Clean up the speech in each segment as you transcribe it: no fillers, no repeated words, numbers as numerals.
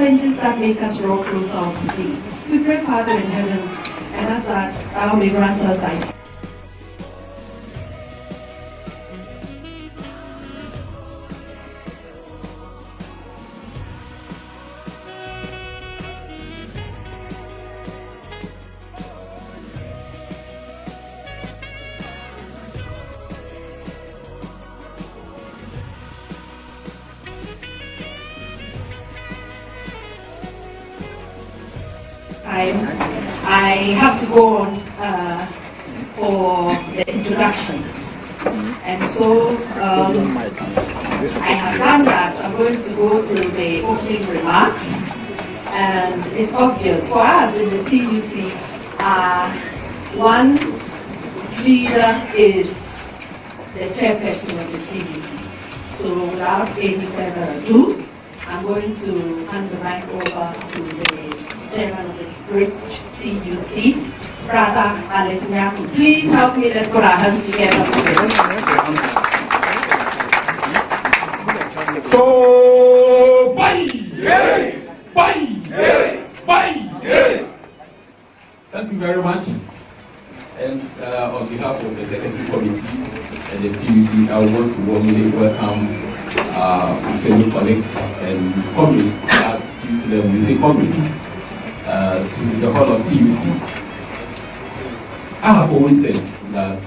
challenges that make us draw closer to Thee. We pray, Father in heaven, and ask that Thou may grant us Thy. I have to go on for the introductions, and so I have done that. I'm going to go to the opening remarks, and it's obvious for us in the TUC, one leader is the chairperson of the TUC. So without any further ado, I'm going to hand the mic over to the chairman of the great TUC, Brother Alex Nyaku. Please help me, let's put our hands together. So, bye! Thank you very much. And on behalf of the Executive Committee and the TUC, I want to warmly welcome fellow colleagues and comrades at TUC level. We say comrades to the whole of TUC. I have always said that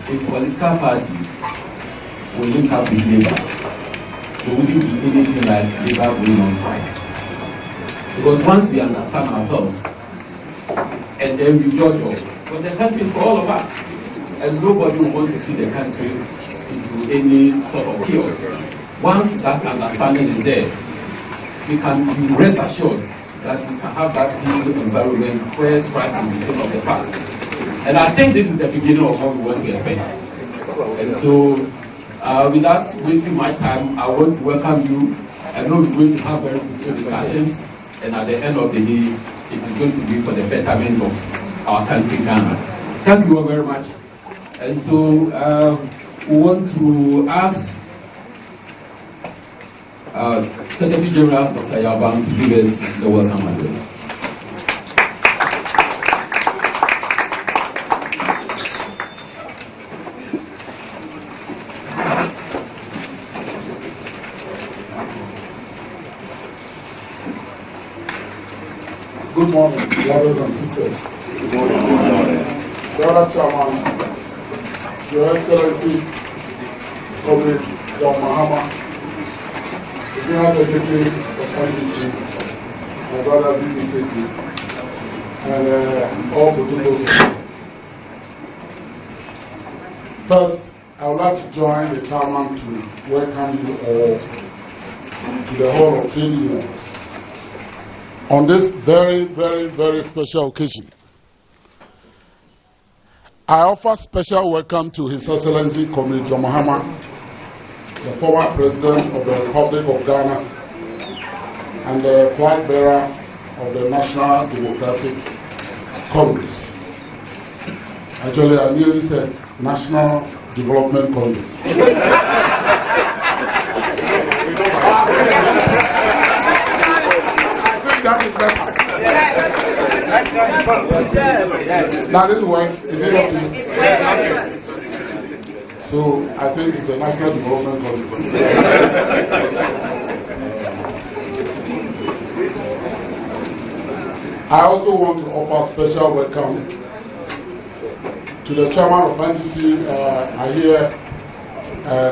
if political parties will link up with labor, there wouldn't be anything like labor going on fire. Because once we understand ourselves and then we judge all, because the country is for all of us, and nobody will want to see the country into any sort of chaos. Once that understanding is there, we can rest assured that we can have that peaceful environment where strife will be thing of the past. And I think this is the beginning of what we want to expect. And so, without wasting my time, I want to welcome you. I know we're going to have very fruitful discussions, and at the end of the day, it is going to be for the betterment of our country, Ghana. Thank you all very much. And so, we want to ask Secretary General Dr. Yabang to give us the welcome address. Good morning, brothers and sisters. Good morning. Brother Chairman, Your Excellency, Comrade John Mahama, the General Secretary of NDC, my brother BPKT, and all protocols. First, I would like to join the chairman to welcome you all to the Hall of Trade Unions on this very, very, very special occasion. I offer special welcome to His Excellency Comrade John Mahama, the former President of the Republic of Ghana and the flag bearer of the National Democratic Congress. Actually, I nearly said National Development Congress. That is better. Now this work, is it not? So I think it's a National Development Congress. I also want to offer special welcome to the chairman of NDC. I hear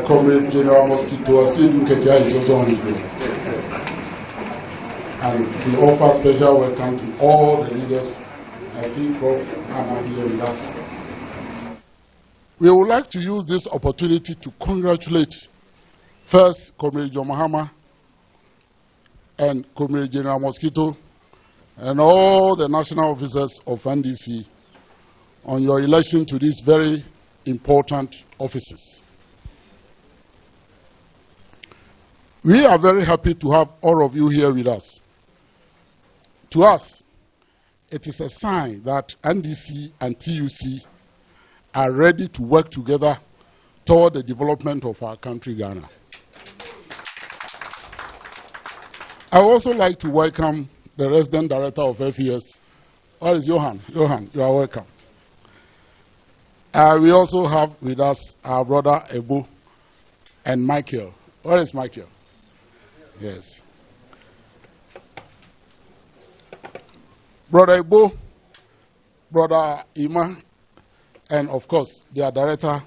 Comrade General Mosquito Asidun Ketia is also on his way. And we offer special welcome to all the leaders. I see Prof. Anna here with us. We would like to use this opportunity to congratulate first Comrade John Mahama and Comrade General Mosquito and all the national officers of NDC on your election to these very important offices. We are very happy to have all of you here with us. To us, it is a sign that NDC and TUC are ready to work together toward the development of our country, Ghana. I would also like to welcome the resident director of FES. Where is Johan? Johan, you are welcome. We also have with us our brother Ebu and Michael. Where is Michael? Yes. Brother Ebu, Brother Ima, and of course, their director,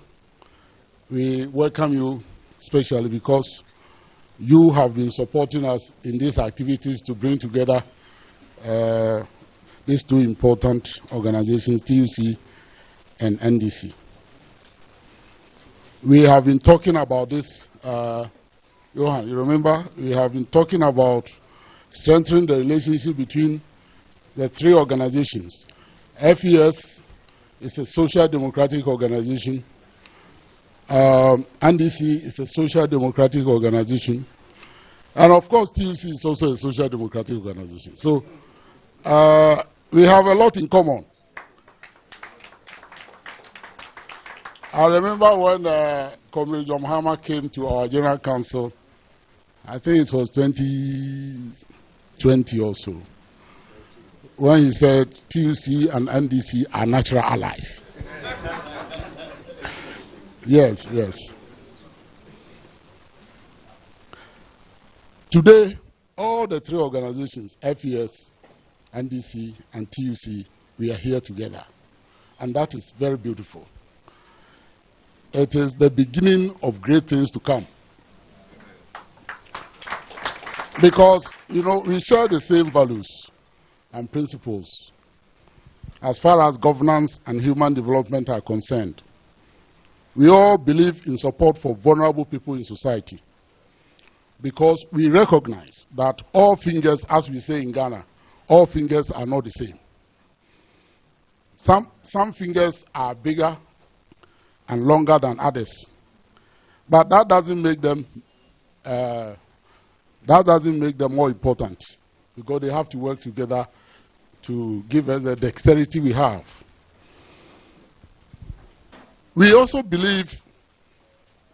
we welcome you especially because you have been supporting us in these activities to bring together these two important organizations, TUC and NDC. We have been talking about this, Johan, you remember? We have been talking about strengthening the relationship between the three organizations. FES is a social democratic organization. NDC is a social democratic organization. And of course, TUC is also a social democratic organization. So we have a lot in common. I remember when Comrade Mahama came to our General Council, I think it was 2020 or so, when he said TUC and NDC are natural allies. Yes, yes. Today, all the three organizations, FES, NDC, and TUC, we are here together. And that is very beautiful. It is the beginning of great things to come. Because, you know, we share the same values and principles as far as governance and human development are concerned. We all believe in support for vulnerable people in society because we recognize that all fingers, as we say in Ghana, all fingers are not the same. Some fingers are bigger and longer than others, but that doesn't make them more important because they have to work together to give us the dexterity we have. We also believe,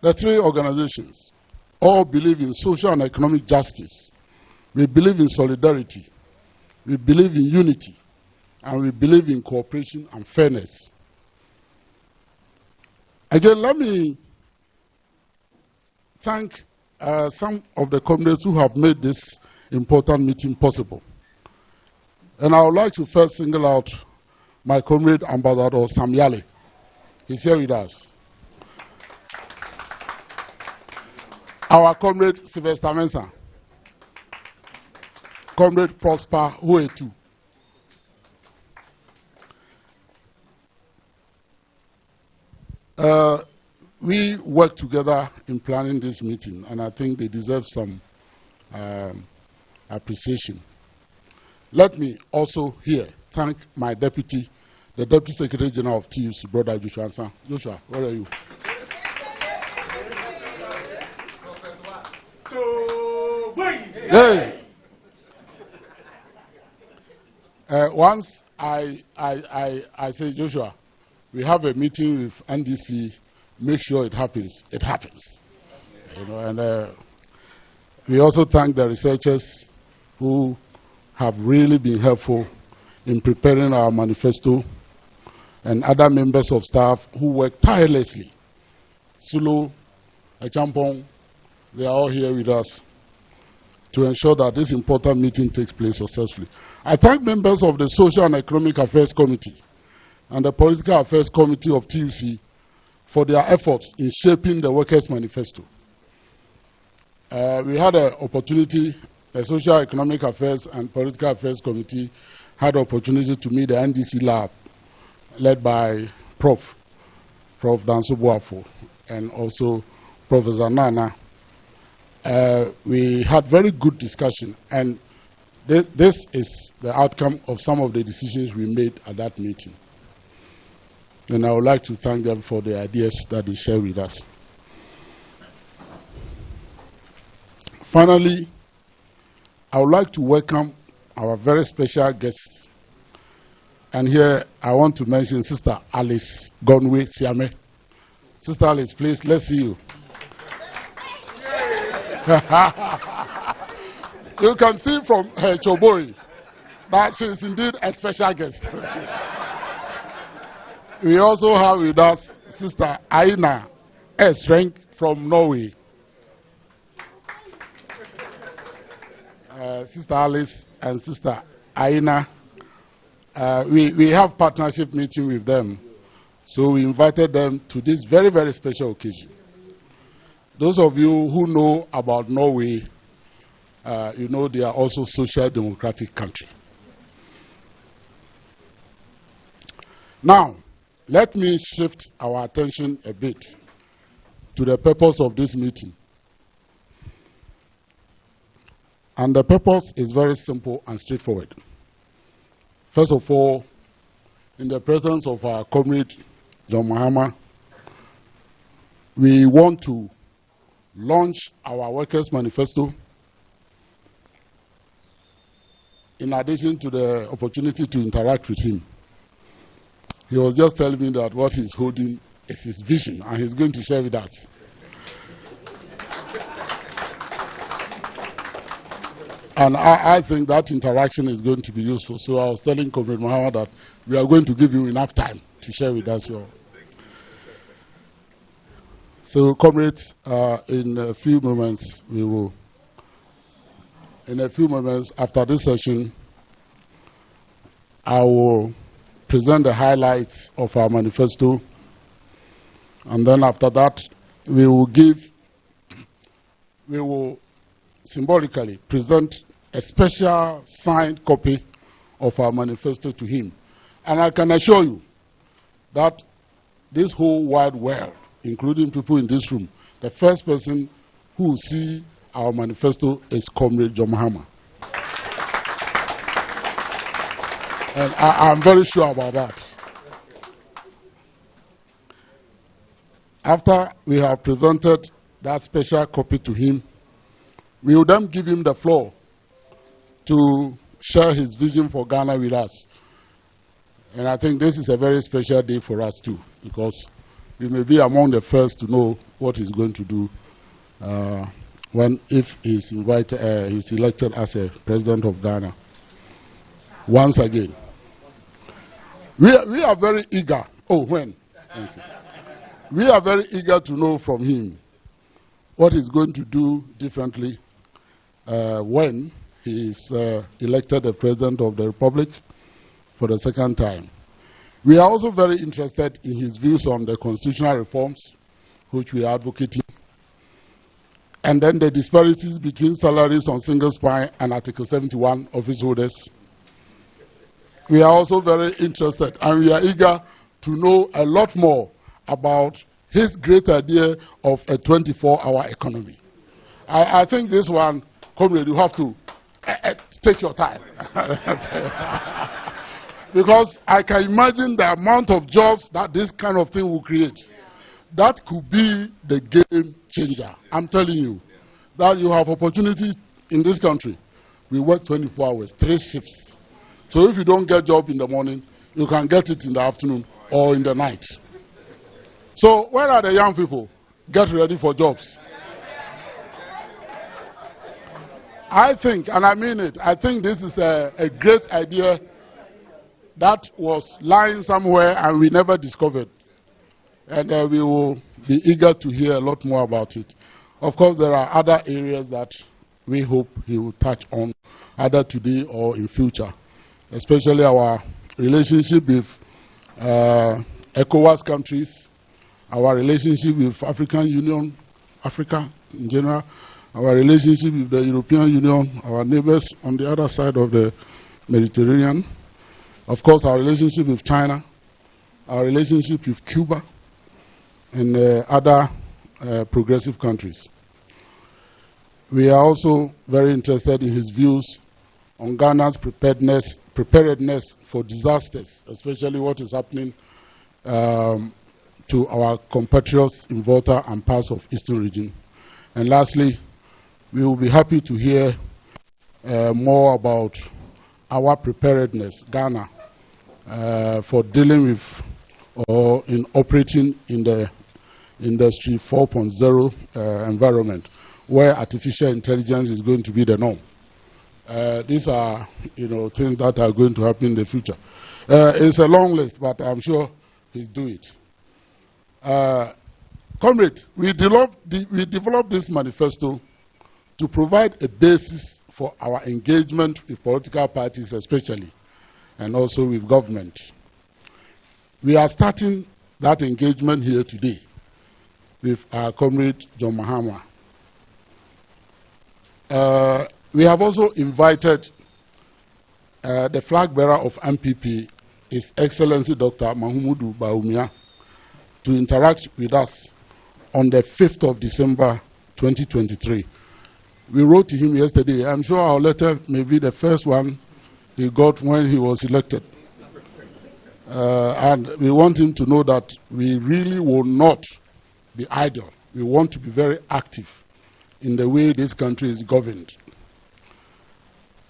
the three organizations all believe in social and economic justice. We believe in solidarity. We believe in unity. And we believe in cooperation and fairness. Again, let me thank some of the comrades who have made this important meeting possible. And I would like to first single out my comrade Ambassador Samyale. He's here with us. Our comrade Sylvester Mensah. Comrade Prosper Huetu. We worked together in planning this meeting, and I think they deserve some appreciation. Let me also here thank my deputy, the Deputy Secretary General of TUC, Brother Joshua Ansan. Joshua, where are you? Hey. Once I say, Joshua, we have a meeting with NDC, make sure it happens. It happens. You know, and we also thank the researchers who have really been helpful in preparing our manifesto, and other members of staff who work tirelessly. Sulu, Echampong, they are all here with us to ensure that this important meeting takes place successfully. I thank members of the Social and Economic Affairs Committee and the Political Affairs Committee of TUC for their efforts in shaping the Workers' Manifesto. We had an opportunity, the Social, Economic Affairs and Political Affairs Committee had an opportunity to meet the NDC lab led by Prof. Danso Boafo and also Professor Nana. We had very good discussion, and this is the outcome of some of the decisions we made at that meeting. And I would like to thank them for the ideas that they share with us. Finally, I would like to welcome our very special guests. And here I want to mention Sister Alice Gonwe Siame. Sister Alice, please, let's see you. You can see from her Choboi that she is indeed a special guest. We also have with us Sister Aina Esrenk from Norway. Sister Alice and Sister Aina, we have partnership meeting with them. So we invited them to this very, very special occasion. Those of you who know about Norway, you know they are also social democratic country. Now, let me shift our attention a bit to the purpose of this meeting. And the purpose is very simple and straightforward. First of all, in the presence of our comrade, John Mahama, we want to launch our Workers' Manifesto in addition to the opportunity to interact with him. He was just telling me that what he's holding is his vision, and he's going to share with us. And I think that interaction is going to be useful. So I was telling Comrade Mahama that we are going to give you enough time to share with us your. So, comrades, in a few moments, after this session, I will present the highlights of our manifesto. And then after that, we will symbolically present a special signed copy of our manifesto to him. And I can assure you that this whole wide world, including people in this room, the first person who will see our manifesto is Comrade John Mahama. And I'm very sure about that. After we have presented that special copy to him, we will then give him the floor to share his vision for Ghana with us. And I think this is a very special day for us too, because we may be among the first to know what he's going to do if he's elected as a president of Ghana. Once again, we are very eager. Oh, when? Thank you. We are very eager to know from him what he's going to do differently when he is elected the President of the Republic for the second time. We are also very interested in his views on the constitutional reforms, which we are advocating, and then the disparities between salaries on single spine and Article 71 office holders. We are also very interested, and we are eager to know a lot more about his great idea of a 24-hour economy. I think this one, comrade, you have to take your time. Because I can imagine the amount of jobs that this kind of thing will create. That could be the game changer. I'm telling you that you have opportunity in this country. We work 24 hours, 3 shifts. So if you don't get a job in the morning, you can get it in the afternoon or in the night. So where are the young people? Get ready for jobs. I think, and I mean it, I think this is a great idea that was lying somewhere and we never discovered. And we will be eager to hear a lot more about it. Of course, there are other areas that we hope he will touch on, either today or in future, especially our relationship with ECOWAS countries, our relationship with African Union, Africa in general, our relationship with the European Union, our neighbors on the other side of the Mediterranean, of course our relationship with China, our relationship with Cuba, and other progressive countries. We are also very interested in his views on Ghana's preparedness for disasters, especially what is happening to our compatriots in Volta and parts of Eastern region. And lastly, we will be happy to hear more about our preparedness, Ghana, for dealing with or in operating in the Industry 4.0 environment, where artificial intelligence is going to be the norm. These are, things that are going to happen in the future. It's a long list, but I'm sure he'll do it. Comrade, we developed this manifesto to provide a basis for our engagement with political parties especially, and also with government. We are starting that engagement here today with our comrade John Mahama. We have also invited the flag bearer of MPP, His Excellency Dr. Mahmoud Bawumia, to interact with us on the 5th of December 2023. We wrote to him yesterday. I'm sure our letter may be the first one he got when he was elected. And we want him to know that we really will not be idle. We want to be very active in the way this country is governed.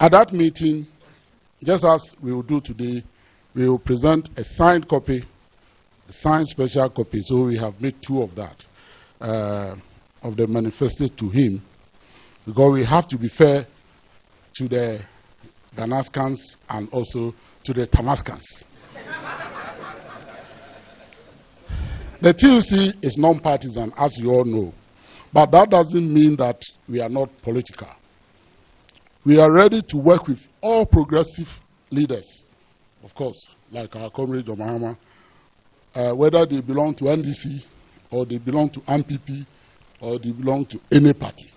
At that meeting, just as we will do today, we will present a signed copy, a signed special copy. So we have made 2 of that, of the manifesto to him, because we have to be fair to the Danaskans and also to the Tamaskans. The TUC is non-partisan, as you all know, but that doesn't mean that we are not political. We are ready to work with all progressive leaders, of course, like our comrade Mahama, whether they belong to NDC or they belong to MPP or they belong to any party.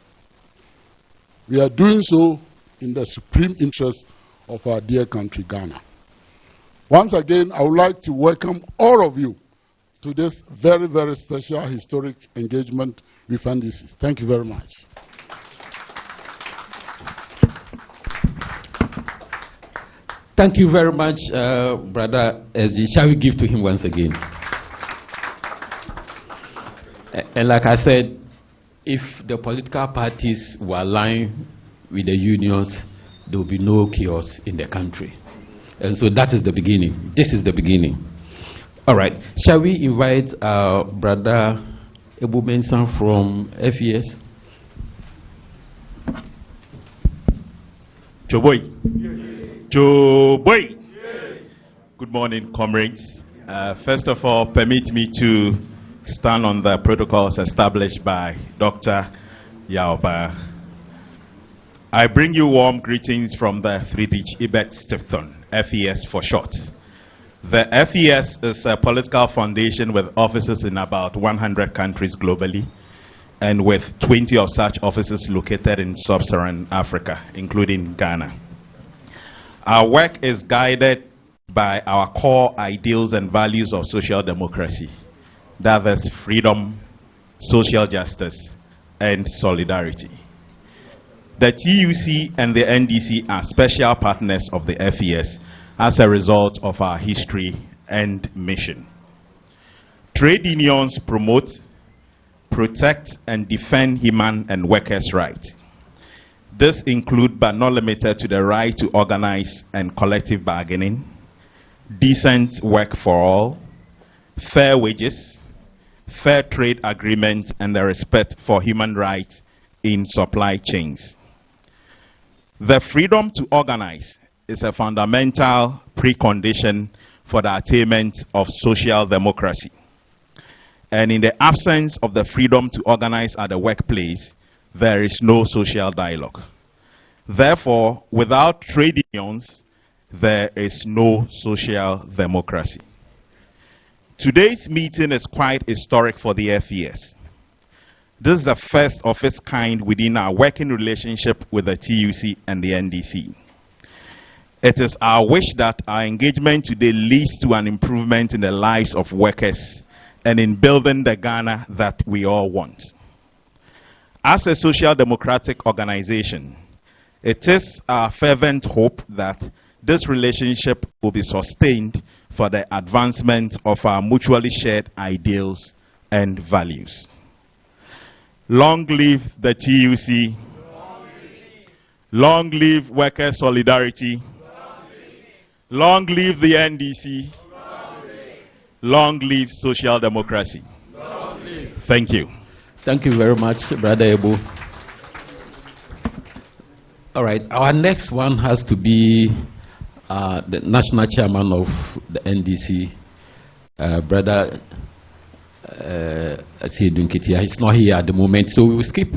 We are doing so in the supreme interest of our dear country, Ghana. Once again, I would like to welcome all of you to this very, very special historic engagement with NDC. Thank you very much. Thank you very much, Brother Ezzy. Shall we give to him once again? And like I said, if the political parties were aligned with the unions, there will be no chaos in the country. And so that is the beginning. This is the beginning. All right. Shall we invite Brother Ebu Mensah from FES? Joboy. Joboy. Good morning, comrades. First of all, permit me to stand on the protocols established by Dr. Yaoba. I bring you warm greetings from the Friedrich Ebert Stiftung, FES for short. The FES is a political foundation with offices in about 100 countries globally, and with 20 of such offices located in sub-Saharan Africa, including Ghana. Our work is guided by our core ideals and values of social democracy, that is freedom, social justice, and solidarity. The TUC and the NDC are special partners of the FES as a result of our history and mission. Trade unions promote, protect, and defend human and workers' rights. This includes, but not limited to, the right to organize and collective bargaining, decent work for all, fair wages, fair trade agreements, and the respect for human rights in supply chains. The freedom to organize is a fundamental precondition for the attainment of social democracy. And in the absence of the freedom to organize at the workplace, there is no social dialogue. Therefore, without trade unions, there is no social democracy. Today's meeting is quite historic for the FES. This is the first of its kind within our working relationship with the TUC and the NDC. It is our wish that our engagement today leads to an improvement in the lives of workers and in building the Ghana that we all want. As a social democratic organization, it is our fervent hope that this relationship will be sustained for the advancement of our mutually shared ideals and values. Long live the TUC. Long live worker solidarity. Long live the NDC. Long live social democracy. Thank you. Thank you very much, Brother Ebu. All right, our next one has to be the national chairman of the NDC, Brother Dunketia. He's not here at the moment, so we will skip.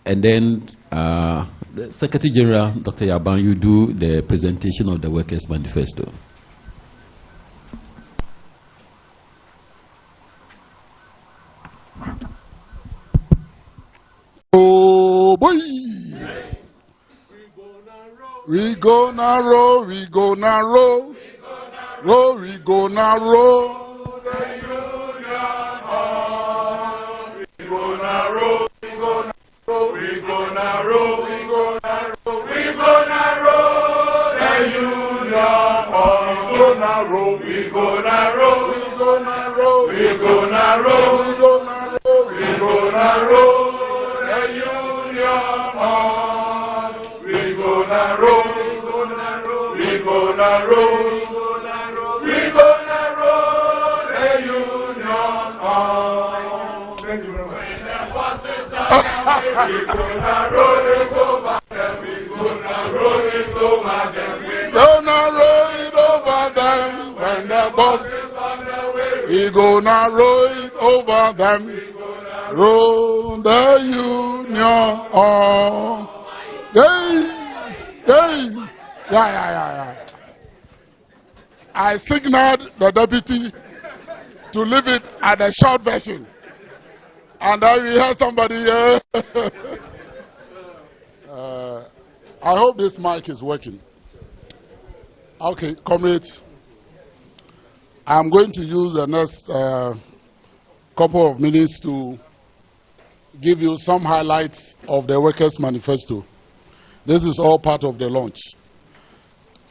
And then the Secretary General, Dr. Yaban, you do the presentation of the Workers' Manifesto. Oh boy! We gonna roll, we gonna roll, roll, we gonna roll. We gonna roll, we gonna roll, we gonna roll, we gonna roll, we gonna roll the union on. We gonna roll, we gonna roll, we gonna roll, we gonna roll, we gonna roll, we gonna roll the union on. We gonna roll, we gonna roll, we gonna roll, we gonna roll the union on. Thank you very much. We gonna roll it over them. We gonna roll it over them. We gonna roll it over them when the bus is on the way. We gonna roll it over them. Roll the union on. Yes, yes, yeah. I signaled the deputy to leave it at the short version. And then we hear somebody. I hope this mic is working. Okay, comrades. I'm going to use the next couple of minutes to give you some highlights of the Workers' Manifesto. This is all part of the launch.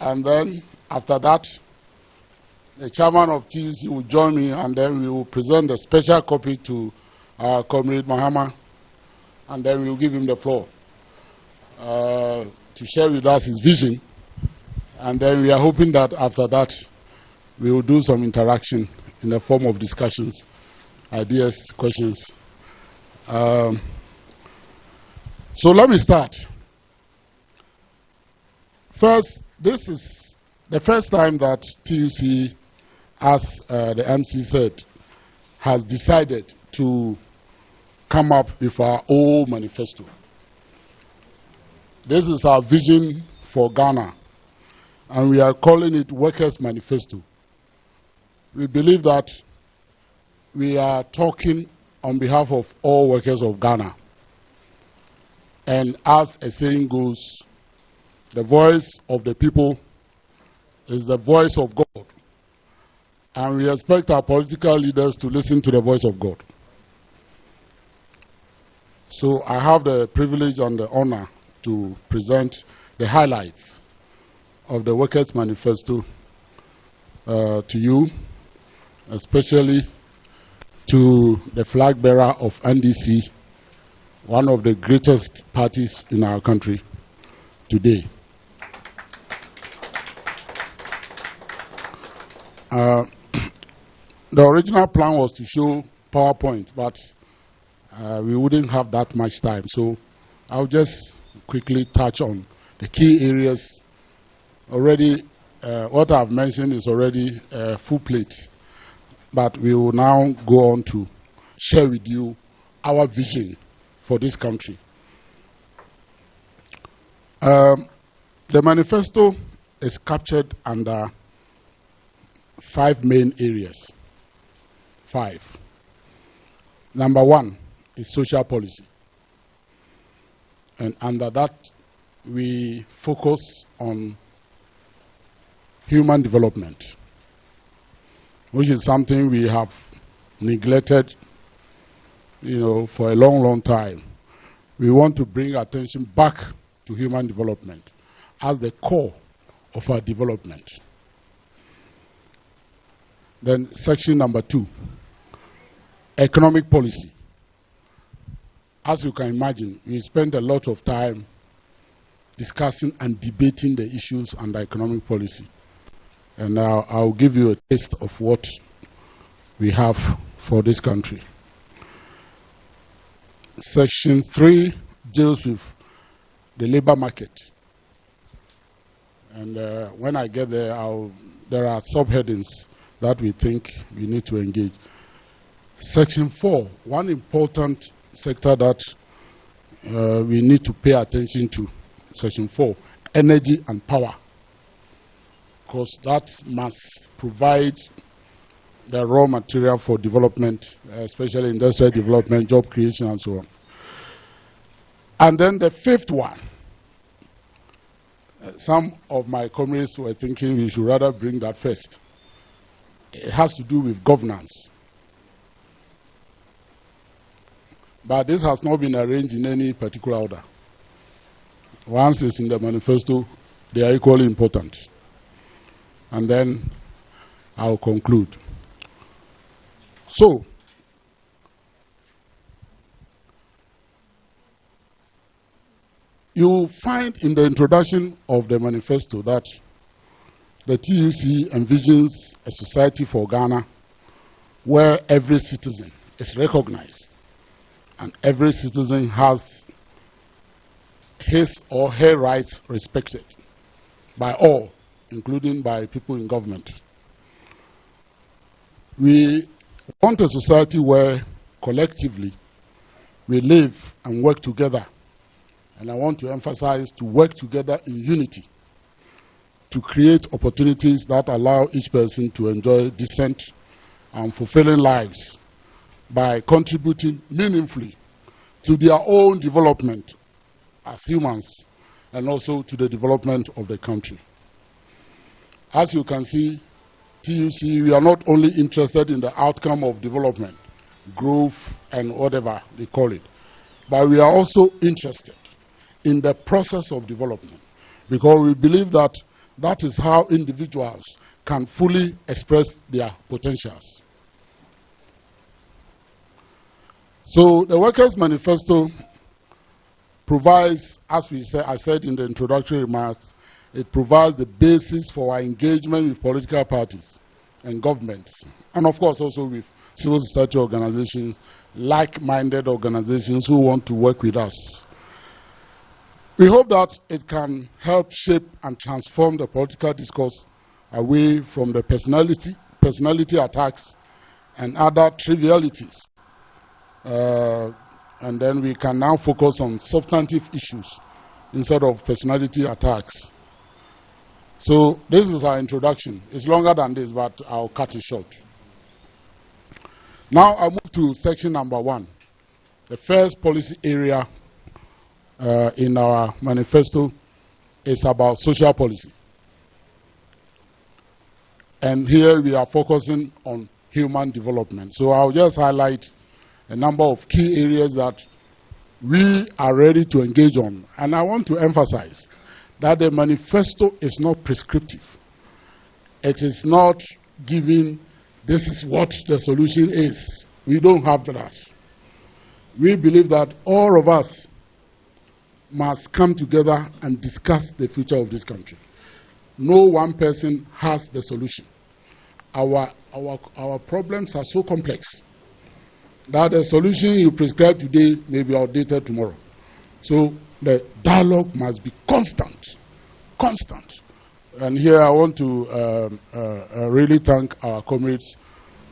And then, after that, the chairman of TUC will join me, and then we will present the special copy to our comrade Mahama, and then we will give him the floor to share with us his vision. And then we are hoping that after that, we will do some interaction in the form of discussions, ideas, questions. So let me start. First, this is the first time that TUC, as the MC said, has decided to come up with our own manifesto. This is our vision for Ghana, and we are calling it Workers' Manifesto. We believe that we are talking on behalf of all workers of Ghana. And as a saying goes, the voice of the people is the voice of God. And we expect our political leaders to listen to the voice of God. So I have the privilege and the honor to present the highlights of the Workers' Manifesto to you, especially to the flag bearer of NDC, one of the greatest parties in our country today. The original plan was to show PowerPoint, but we wouldn't have that much time. So I'll just quickly touch on the key areas. Already, what I've mentioned is already full plate. But we will now go on to share with you our vision for this country. The manifesto is captured under 5 main areas. 5. Number 1 is social policy. And under that, we focus on human development, which is something we have neglected, for a long, long time. We want to bring attention back to human development as the core of our development. Then section number 2, economic policy. As you can imagine, we spend a lot of time discussing and debating the issues under economic policy. And now I'll give you a taste of what we have for this country. Section 3 deals with the labor market. And when I get there, there are subheadings that we think we need to engage. Section 4, one important sector that we need to pay attention to, Section 4, energy and power. Because that must provide the raw material for development, especially industrial development, job creation, and so on. And then the fifth one, some of my comrades were thinking we should rather bring that first. It has to do with governance. But this has not been arranged in any particular order. Once it's in the manifesto, they are equally important. And then I'll conclude. So, you find in the introduction of the manifesto that the TUC envisions a society for Ghana where every citizen is recognized and every citizen has his or her rights respected by all, including by people in government. We want a society where collectively we live and work together. And I want to emphasize to work together in unity to create opportunities that allow each person to enjoy decent and fulfilling lives by contributing meaningfully to their own development as humans and also to the development of the country. As you can see, TUC, we are not only interested in the outcome of development, growth, and whatever they call it, but we are also interested in the process of development, because we believe that that is how individuals can fully express their potentials. So the Workers' Manifesto provides, as I said in the introductory remarks, it provides the basis for our engagement with political parties and governments, and of course also with civil society organizations, like-minded organizations who want to work with us. We hope that it can help shape and transform the political discourse away from the personality attacks and other trivialities. And then we can now focus on substantive issues instead of personality attacks. So this is our introduction. It's longer than this, but I'll cut it short. Now I move to section number 1. The first policy area in our manifesto is about social policy. And here we are focusing on human development. So I'll just highlight a number of key areas that we are ready to engage on. And I want to emphasize that the manifesto is not prescriptive. It is not giving, this is what the solution is. We don't have that. We believe that all of us must come together and discuss the future of this country. No one person has the solution. Our problems are so complex that the solution you prescribe today may be outdated tomorrow. So the dialogue must be constant. And here I want to really thank our comrades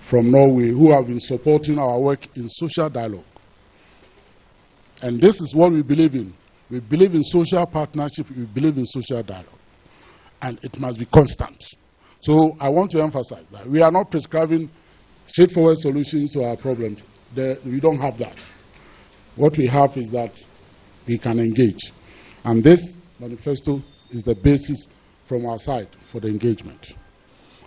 from Norway who have been supporting our work in social dialogue. And this is what we believe in. We believe in social partnership, we believe in social dialogue. And it must be constant. So I want to emphasize that we are not prescribing straightforward solutions to our problems. We don't have that. What we have is that we can engage. And this manifesto is the basis from our side for the engagement.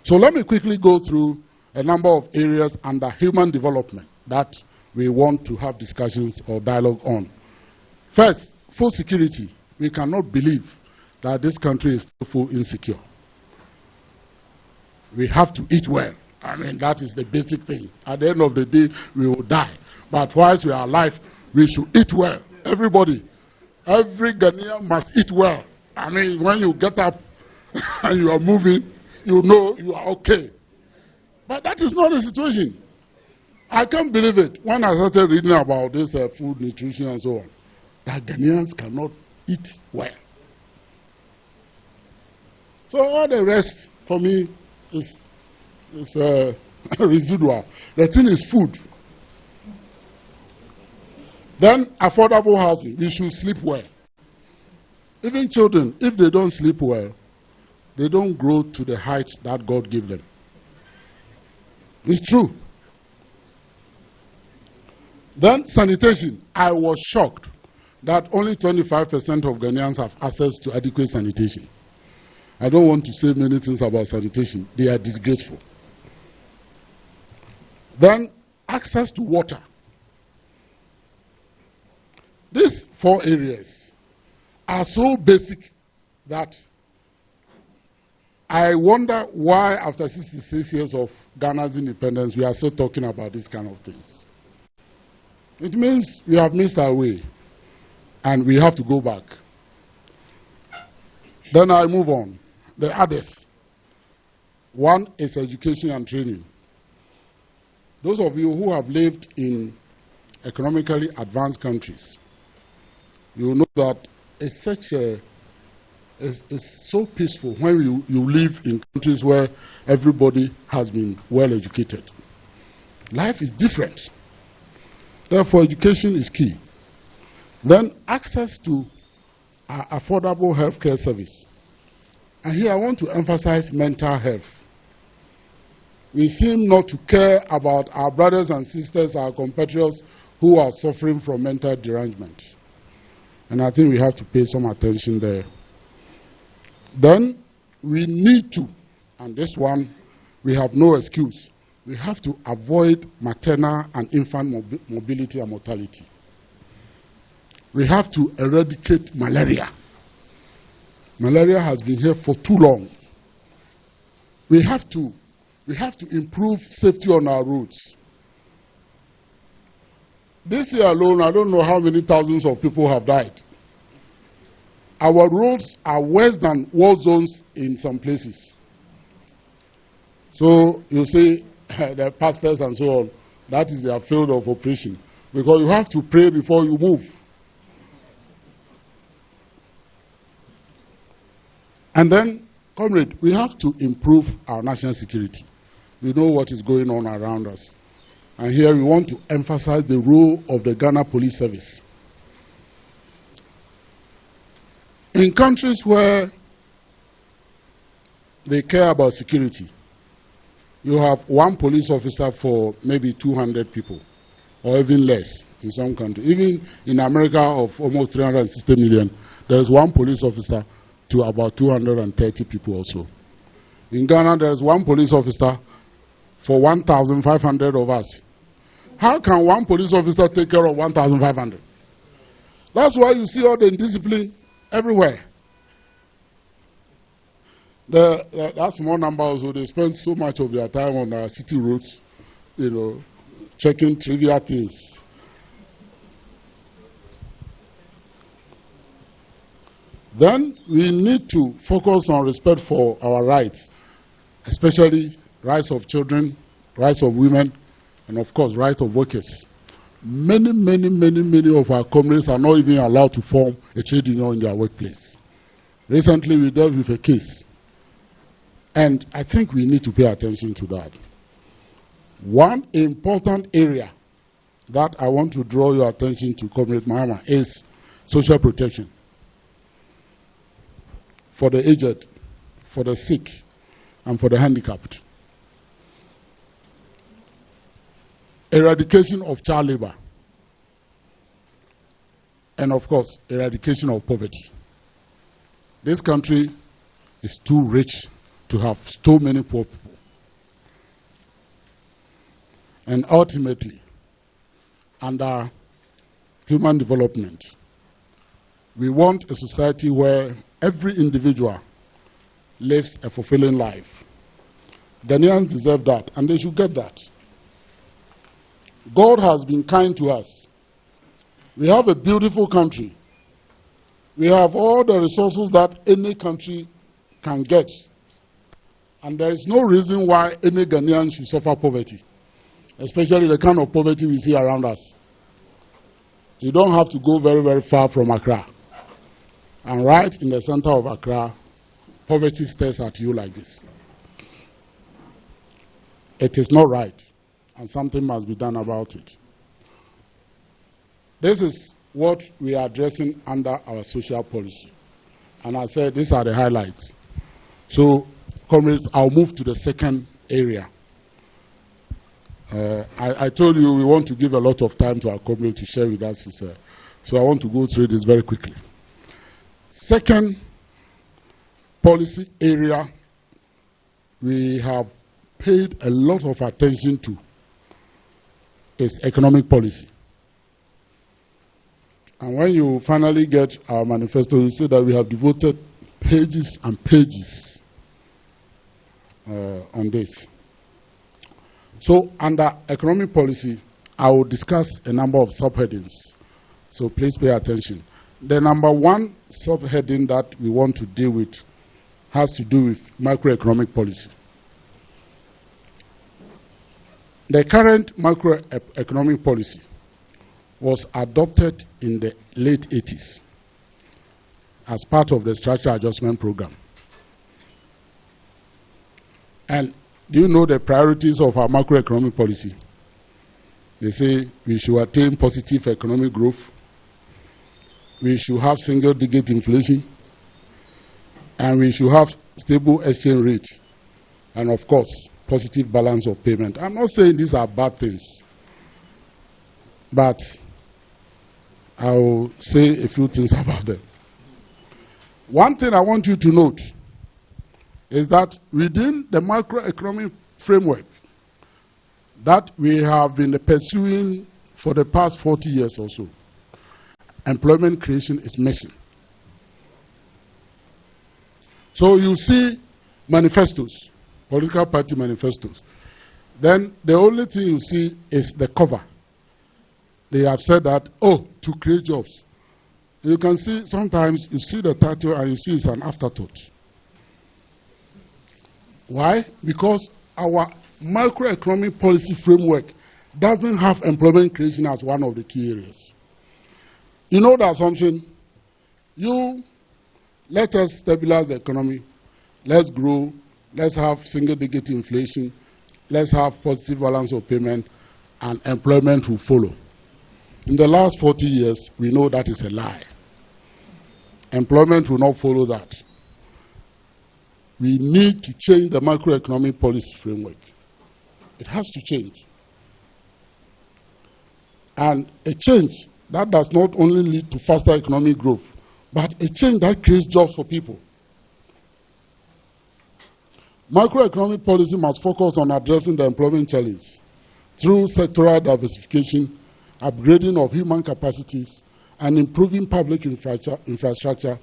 So let me quickly go through a number of areas under human development that we want to have discussions or dialogue on. First, food security. We cannot believe that this country is still food insecure. We have to eat well. I mean, that is the basic thing. At the end of the day, we will die. But whilst we are alive, we should eat well. Everybody, every Ghanaian must eat well. I mean, when you get up and you are moving, you know you are okay. But that is not the situation. I can't believe it. When I started reading about this food, nutrition, and so on, that Ghanaians cannot eat well. So all the rest for me is residual. The thing is food. Then affordable housing. We should sleep well. Even children, if they don't sleep well, they don't grow to the height that God gave them. It's true. Then sanitation. I was shocked that only 25% of Ghanaians have access to adequate sanitation. I don't want to say many things about sanitation. They are disgraceful. Then access to water. These 4 areas are so basic that I wonder why after 66 years of Ghana's independence we are still talking about these kind of things. It means we have missed our way and we have to go back. Then I move on. The others. One is education and training. Those of you who have lived in economically advanced countries, you will know that it's so peaceful when you live in countries where everybody has been well educated. Life is different. Therefore, education is key. Then access to affordable healthcare service. And here I want to emphasize mental health. We seem not to care about our brothers and sisters, our compatriots who are suffering from mental derangement. And I think we have to pay some attention there. Then we need to, and this one we have no excuse, we have to avoid maternal and infant mobility and mortality. We have to eradicate malaria. Malaria has been here for too long. We have to improve safety on our roads. This year alone, I don't know how many thousands of people have died. Our roads are worse than war zones in some places. So you see, the pastors and so on, that is their field of operation. Because you have to pray before you move. And then, comrade, we have to improve our national security. We know what is going on around us. And here we want to emphasize the role of the Ghana Police Service. In countries where they care about security, you have one police officer for maybe 200 people, or even less in some countries. Even in America of almost 360 million, there is one police officer to about 230 people also. In Ghana, there is one police officer for 1,500 of us. How can one police officer take care of 1,500? That's why you see all the indiscipline everywhere. That small number also, they spend so much of their time on our city roads, checking trivial things. Then we need to focus on respect for our rights, especially rights of children, rights of women, and of course, rights of workers. Many of our comrades are not even allowed to form a trade union in their workplace. Recently, we dealt with a case, and I think we need to pay attention to that. One important area that I want to draw your attention to, Comrade Mahama, is social protection. For the aged, for the sick, and for the handicapped. Eradication of child labor. And of course, eradication of poverty. This country is too rich to have so many poor people. And ultimately, under human development, we want a society where every individual lives a fulfilling life. Ghanaians deserve that, and they should get that. God has been kind to us. We have a beautiful country. We have all the resources that any country can get. And there is no reason why any Ghanaian should suffer poverty, especially the kind of poverty we see around us. You don't have to go very far from Accra. And right in the center of Accra, poverty stares at you like this. It is not right, and something must be done about it. This is what we are addressing under our social policy. And I said these are the highlights. So, comrades, I'll move to the second area. I told you we want to give a lot of time to our comrades to share with us. So I want to go through this very quickly. Second policy area we have paid a lot of attention to is economic policy. And when you finally get our manifesto, you see that we have devoted pages and pages on this. So under economic policy, I will discuss a number of subheadings. So please pay attention. The number one subheading that we want to deal with has to do with macroeconomic policy. The current macroeconomic policy was adopted in the late 80s as part of the structural adjustment program. And do you know the priorities of our macroeconomic policy? They say we should attain positive economic growth, we should have single-digit inflation, and we should have stable exchange rate, and of course, positive balance of payment. I'm not saying these are bad things, but I will say a few things about them. One thing I want you to note is that within the macroeconomic framework that we have been pursuing for the past 40 years or so, employment creation is missing. So you see manifestos, political party manifestos. Then the only thing you see is the cover. They have said that, oh, to create jobs. You can see sometimes you see the title and you see it's an afterthought. Why? Because our macroeconomic policy framework doesn't have employment creation as one of the key areas. You know the assumption, let us stabilize the economy, let's grow, let's have single-digit inflation, let's have positive balance of payment, and employment will follow. In the last 40 years, we know that is a lie. Employment will not follow that. We need to change the macroeconomic policy framework. It has to change. And a change that does not only lead to faster economic growth, but a change that creates jobs for people. Macroeconomic policy must focus on addressing the employment challenge through sectoral diversification, upgrading of human capacities, and improving public infrastructure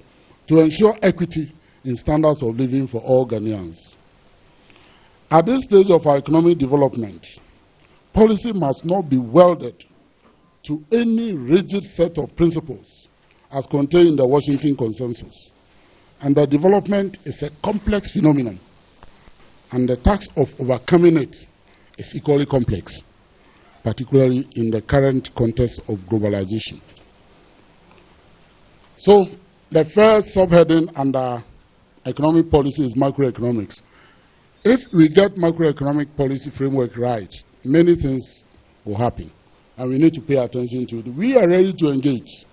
to ensure equity in standards of living for all Ghanaians. At this stage of our economic development, policy must not be welded to any rigid set of principles as contained in the Washington Consensus. And the development is a complex phenomenon, and the task of overcoming it is equally complex, particularly in the current context of globalization. So, the first subheading under economic policy is macroeconomics. If we get macroeconomic policy framework right, many things will happen, and we need to pay attention to it. We are ready to engage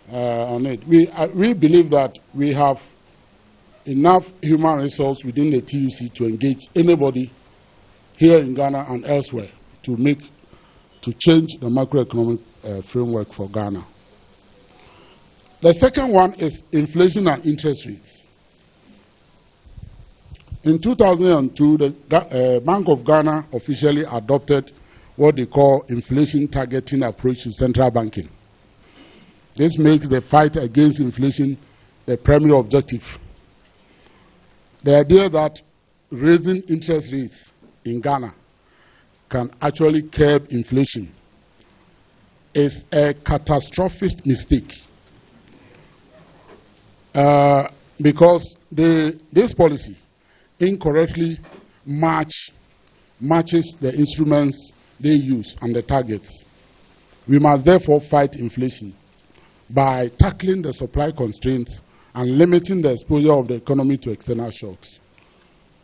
on it. We believe that we have enough human resource within the TUC to engage anybody here in Ghana and elsewhere to change the macroeconomic framework for Ghana. The second one is inflation and interest rates. In 2002, the Bank of Ghana officially adopted what they call inflation targeting approach to central banking. This makes the fight against inflation the primary objective. The idea that raising interest rates in Ghana can actually curb inflation is a catastrophic mistake. Because this policy incorrectly matches the instruments they use and the targets. We must therefore fight inflation by tackling the supply constraints and limiting the exposure of the economy to external shocks.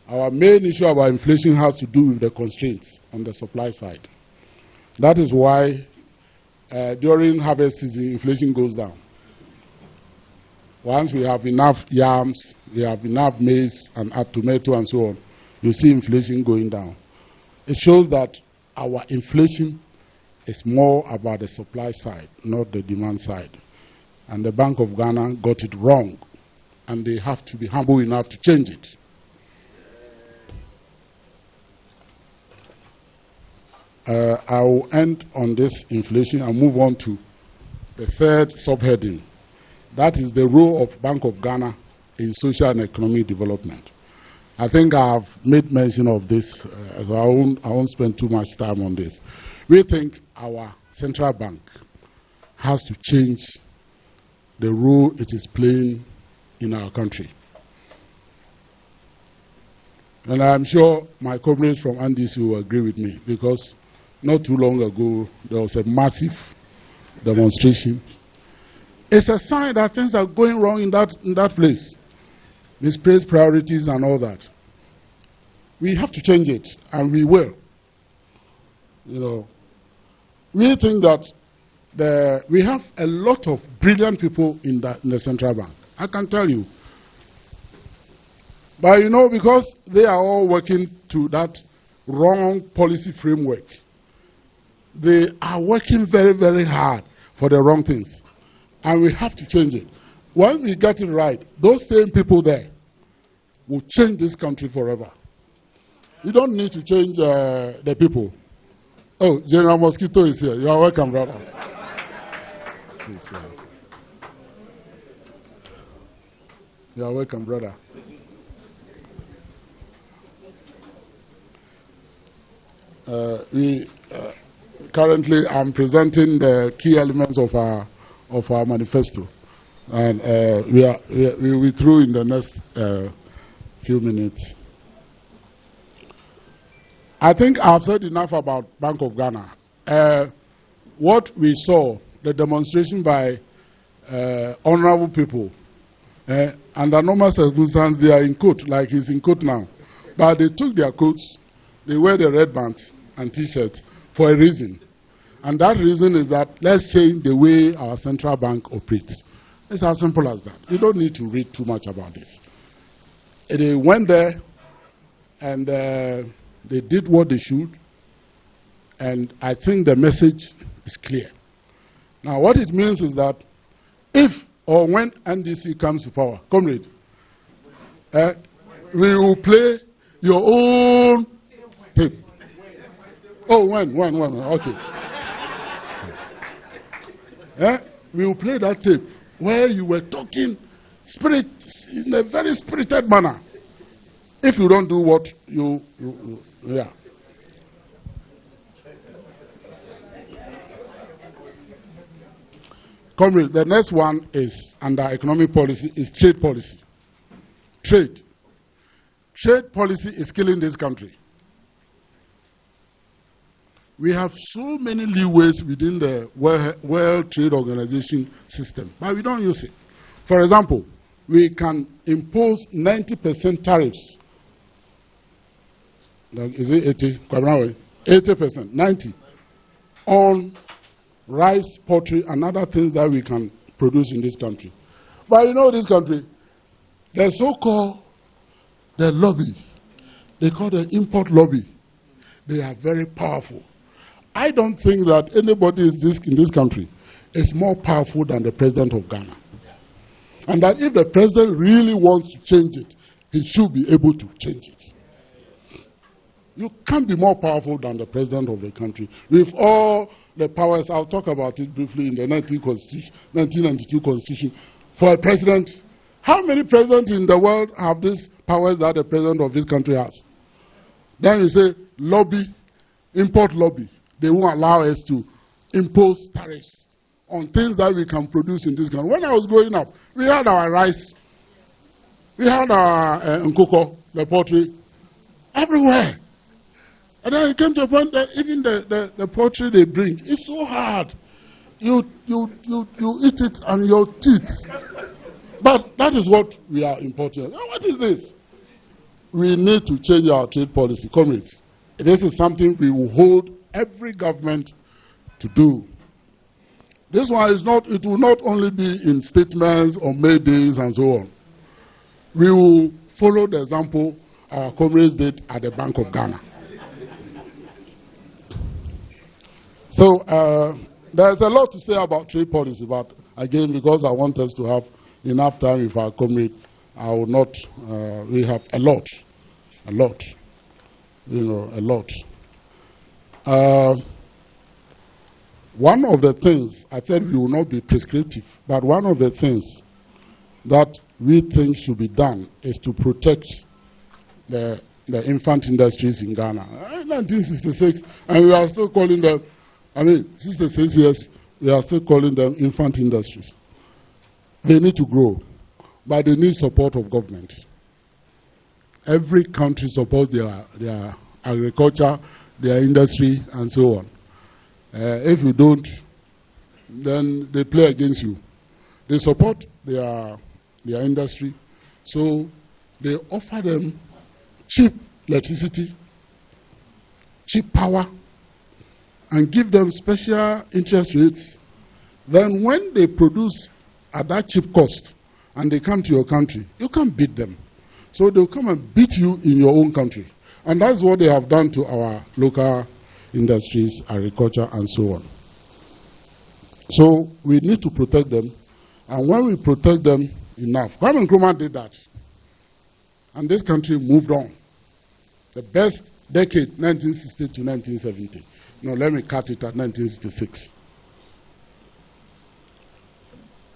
Our main issue about inflation has to do with the constraints on the supply side. That is why during harvest season, inflation goes down. Once we have enough yams, we have enough maize and tomato and so on, you see inflation going down. It shows that our inflation is more about the supply side, not the demand side. And the Bank of Ghana got it wrong, and they have to be humble enough to change it. I will end on this inflation and move on to the third subheading. That is the role of Bank of Ghana in social and economic development. I think I have made mention of this, so I won't spend too much time on this. We think our central bank has to change the role it is playing in our country. And I'm sure my comrades from NDC will agree with me, because not too long ago there was a massive demonstration. It's a sign that things are going wrong in that place. Misplaced priorities and all that. We have to change it, and we will. You know, we think that we have a lot of brilliant people in the central bank. I can tell you. But you know, because they are all working to that wrong policy framework, they are working very, very hard for the wrong things. And we have to change it. Once we get it right, those same people there will change this country forever. You don't need to change the people. Oh, General Mosquito is here. You are welcome, brother. Please, you are welcome, brother. Currently, I'm presenting the key elements of our manifesto, and we'll be through in the next few minutes. I think I've said enough about Bank of Ghana. What we saw, the demonstration by honorable people, under normal circumstances, they are in coat, like he's in coat now. But they took their coats, they wear the red bands and T-shirts for a reason. And that reason is that let's change the way our central bank operates. It's as simple as that. You don't need to read too much about this. They went there and they did what they should, and I think the message is clear. Now, what it means is that if or when NDC comes to power, comrade, we will play your own tape. Oh, when? Okay. We will play that tape where you were talking in a very spirited manner. If you don't do what yeah. Comrade, the next one is under economic policy, is trade policy. Trade policy is killing this country. We have so many leeways within the World Trade Organization system, but we don't use it. For example, we can impose 90% tariffs. Is it 80? 80%, 90, on rice, poultry, and other things that we can produce in this country. But you know, this country, the so-called the lobby, they call the import lobby. They are very powerful. I don't think that anybody in this country is more powerful than the president of Ghana. And that if the president really wants to change it, he should be able to change it. You can't be more powerful than the president of the country. With all the powers, I'll talk about it briefly in the 1992 Constitution. For a president, how many presidents in the world have these powers that the president of this country has? Then you say, lobby, import lobby. They won't allow us to impose tariffs on things that we can produce in this country. When I was growing up, we had our rice, we had our nkoko, the poultry, everywhere. And then it came to a point that even the poultry they bring is so hard. you eat it and your teeth. But that is what we are importing. Now, what is this? We need to change our trade policy. Comrades, this is something we will hold every government to do. This one is not, it will not only be in statements or May days and so on. We will follow the example our comrades did at the Bank of Ghana. So there's a lot to say about trade policy, but again, because I want us to have enough time with our comrade, I will not, we have a lot, you know, a lot. One of the things, I said we will not be prescriptive, but one of the things that we think should be done is to protect the infant industries in Ghana. 1966, and we are still calling them, 66 years, we are still calling them infant industries. They need to grow, but they need support of government. Every country supports their agriculture, their industry, and so on. If you don't, then they play against you. They support their industry, so they offer them cheap electricity, cheap power, and give them special interest rates. Then when they produce at that cheap cost and they come to your country, you can't beat them. So they'll come and beat you in your own country. And that's what they have done to our local industries, agriculture, and so on. So we need to protect them. And when we protect them enough, Kwame Nkrumah did that. And this country moved on. The best decade, 1960 to 1970. No, let me cut it at 1966.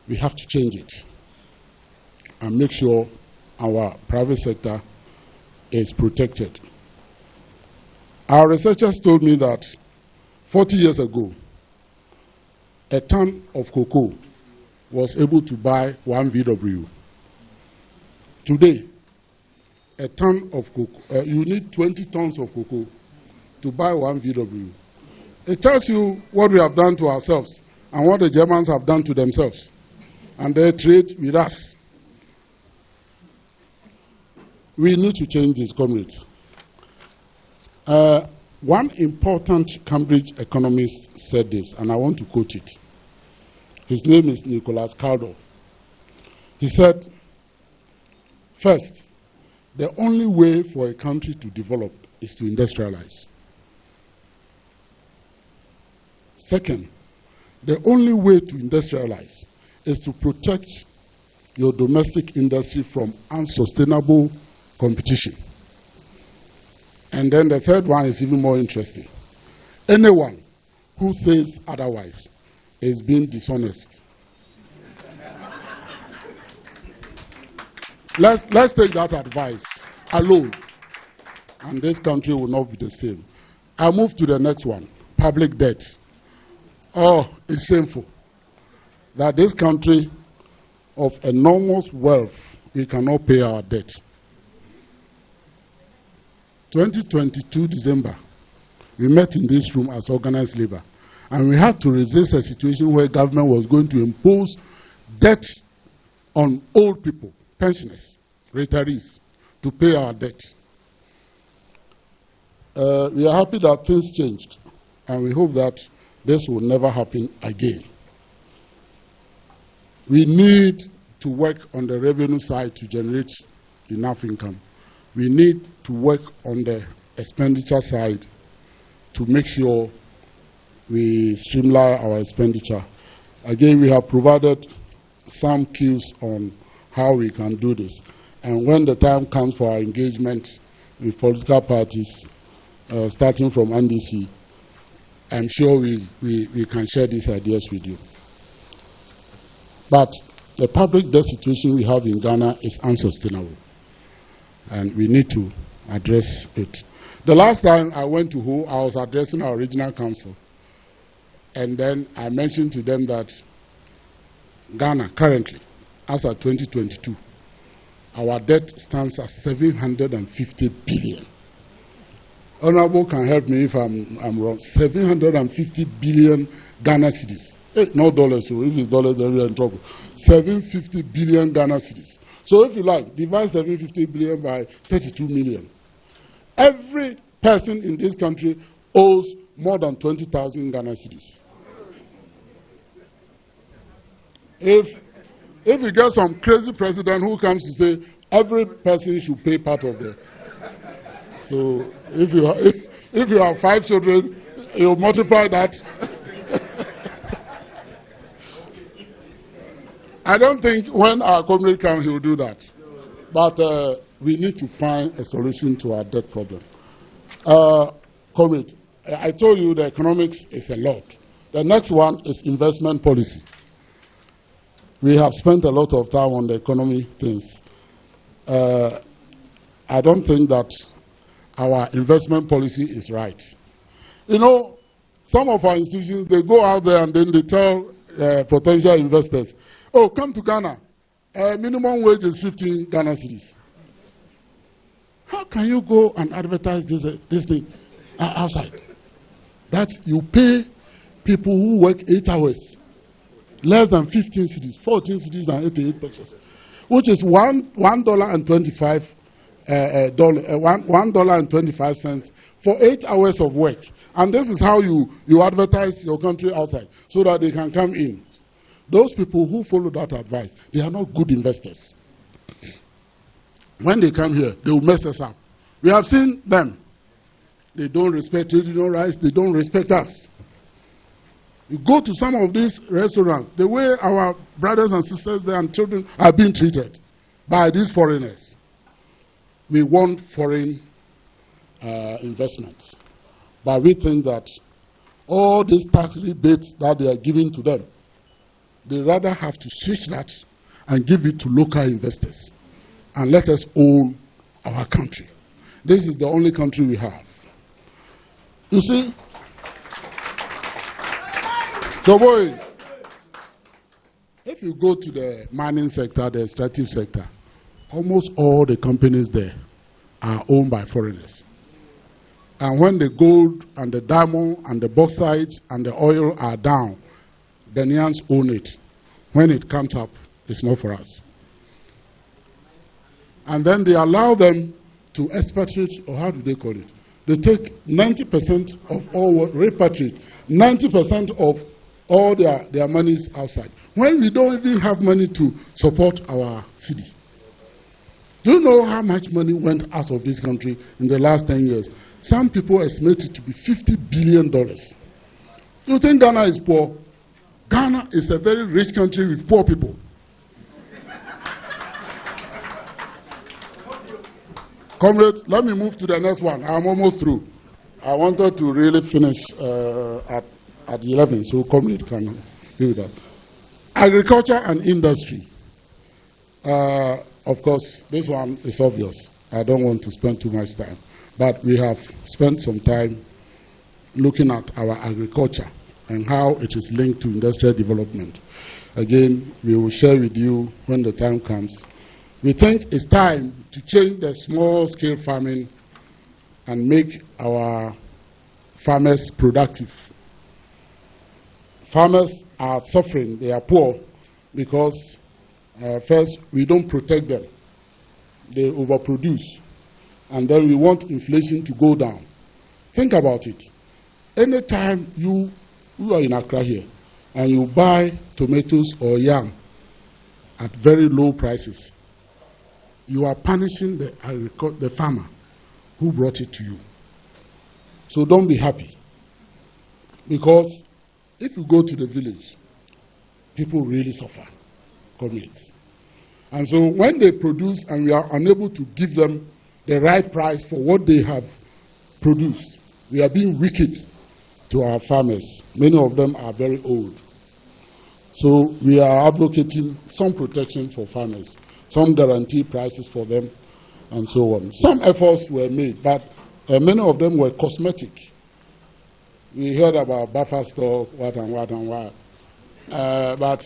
We have to change it and make sure our private sector is protected. Our researchers told me that 40 years ago, a ton of cocoa was able to buy 1 VW. Today, a ton of cocoa, you need 20 tons of cocoa to buy 1 VW. It tells you what we have done to ourselves and what the Germans have done to themselves. And they trade with us. We need to change this, comrades. One important Cambridge economist said this, and I want to quote it. His name is Nicholas Caldo. He said, first, the only way for a country to develop is to industrialize. Second, the only way to industrialize is to protect your domestic industry from unsustainable competition. And then the third one is even more interesting. Anyone who says otherwise is being dishonest. Let's take that advice alone, and this country will not be the same. I move to the next one, public debt. Oh, it's shameful that this country of enormous wealth, we cannot pay our debt. 2022 December, we met in this room as organized labor, and we had to resist a situation where government was going to impose debt on old people, pensioners, retirees, to pay our debt. We are happy that things changed, and we hope that this will never happen again. We need to work on the revenue side to generate enough income. We need to work on the expenditure side to make sure we streamline our expenditure. Again, we have provided some cues on how we can do this. And when the time comes for our engagement with political parties, starting from NDC, I'm sure we can share these ideas with you. But the public debt situation we have in Ghana is unsustainable, and we need to address it. The last time I went to Ho, I was addressing our regional council, and then I mentioned to them that Ghana currently, as of 2022, our debt stands at 750 billion. Honorable can help me if I'm wrong. 750 billion Ghana cedis. Not dollars, so if it's dollars, then we're in trouble. 750 billion Ghana cedis. So if you like, divide 750 billion by 32 million. Every person in this country owes more than 20,000 Ghana cedis. If you get some crazy president who comes to say every person should pay part of it. So if you have 5 children, you multiply that. I don't think when our comrade comes, he will do that. But we need to find a solution to our debt problem. Comrade, I told you the economics is a lot. The next one is investment policy. We have spent a lot of time on the economy things. I don't think that our investment policy is right. You know, some of our institutions, they go out there and then they tell potential investors, oh, come to Ghana. Minimum wage is 15 Ghana cedis. How can you go and advertise this thing outside? That you pay people who work 8 hours, less than 15 cedis, 14 cedis and 88 pesos, which is $1.25 $1.25 for 8 hours of work. And this is how you advertise your country outside, so that they can come in. Those people who follow that advice, they are not good investors. When they come here, they will mess us up. We have seen them. They don't respect traditional rights. They don't respect us. You go to some of these restaurants, the way our brothers and sisters there and children are being treated by these foreigners. We want foreign investments. But we think that all these tax rebates that they are giving to them, they rather have to switch that and give it to local investors and let us own our country. This is the only country we have. You see, so boy, if you go to the mining sector, the extractive sector, almost all the companies there are owned by foreigners. And when the gold and the diamond and the bauxite and the oil are down, Ghanaians own it. When it comes up, it's not for us. And then they allow them to expatriate, or how do they call it? They take 90% of all what repatriate, 90% of all their monies outside. When we don't even have money to support our city. Do you know how much money went out of this country in the last 10 years? Some people estimate it to be $50 billion. You think Ghana is poor? Ghana is a very rich country with poor people. Comrade, let me move to the next one. I'm almost through. I wanted to really finish at 11, so comrade can do that. Agriculture and industry. Of course, this one is obvious. I don't want to spend too much time. But we have spent some time looking at our agriculture and how it is linked to industrial development. Again, we will share with you when the time comes. We think it's time to change the small-scale farming and make our farmers productive. Farmers are suffering, they are poor, because first, we don't protect them. They overproduce. And then we want inflation to go down. Think about it. Anytime you are in Accra here, and you buy tomatoes or yam at very low prices, you are punishing the farmer who brought it to you. So don't be happy. Because if you go to the village, people really suffer. Communities. And so when they produce and we are unable to give them the right price for what they have produced, we are being wicked to our farmers. Many of them are very old. So we are advocating some protection for farmers, some guaranteed prices for them, and so on. Some efforts were made, but many of them were cosmetic. We heard about buffer stock, what and what and what. But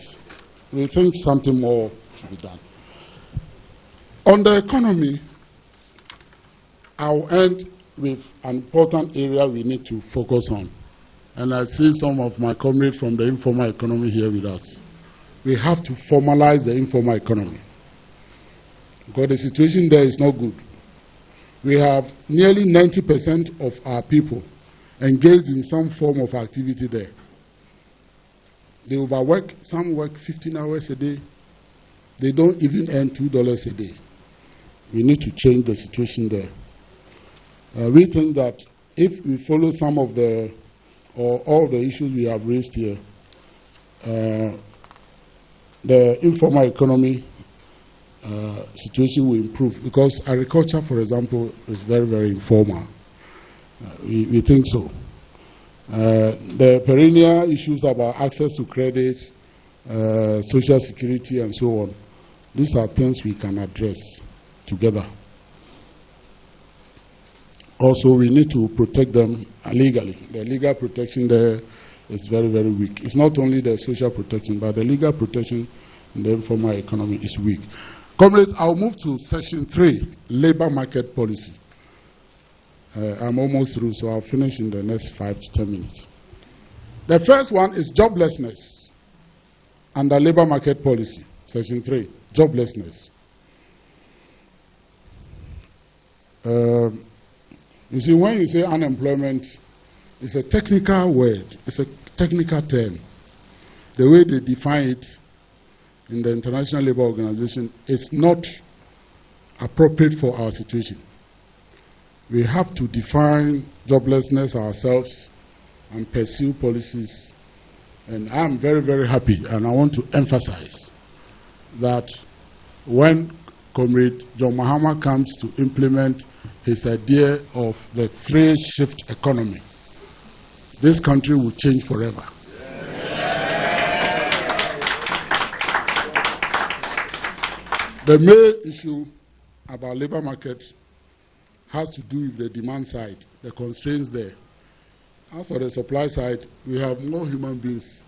we think something more should be done. On the economy, I'll end with an important area we need to focus on. And I see some of my comrades from the informal economy here with us. We have to formalize the informal economy, because the situation there is not good. We have nearly 90% of our people engaged in some form of activity there. They overwork, some work 15 hours a day. They don't even earn $2 a day. We need to change the situation there. We think that if we follow some of the, or all the issues we have raised here, the informal economy situation will improve, because agriculture, for example, is very, very informal. We think so. The perennial issues about access to credit, social security, and so on, these are things we can address together. Also, we need to protect them legally. The legal protection there is very, very weak. It's not only the social protection, but the legal protection in the informal economy is weak. Comrades, I'll move to section 3, labor market policy. I'm almost through, so I'll finish in the next 5 to 10 minutes. The first one is joblessness under labor market policy, section 3, joblessness. You see, when you say unemployment, it's a technical word, it's a technical term. The way they define it in the International Labour Organization is not appropriate for our situation. We have to define joblessness ourselves and pursue policies. And I'm very, very happy, and I want to emphasize that when Comrade John Mahama comes to implement his idea of the 3-shift economy, this country will change forever. The main issue about labor market has to do with the demand side, the constraints there. As for the supply side, we have more human beings.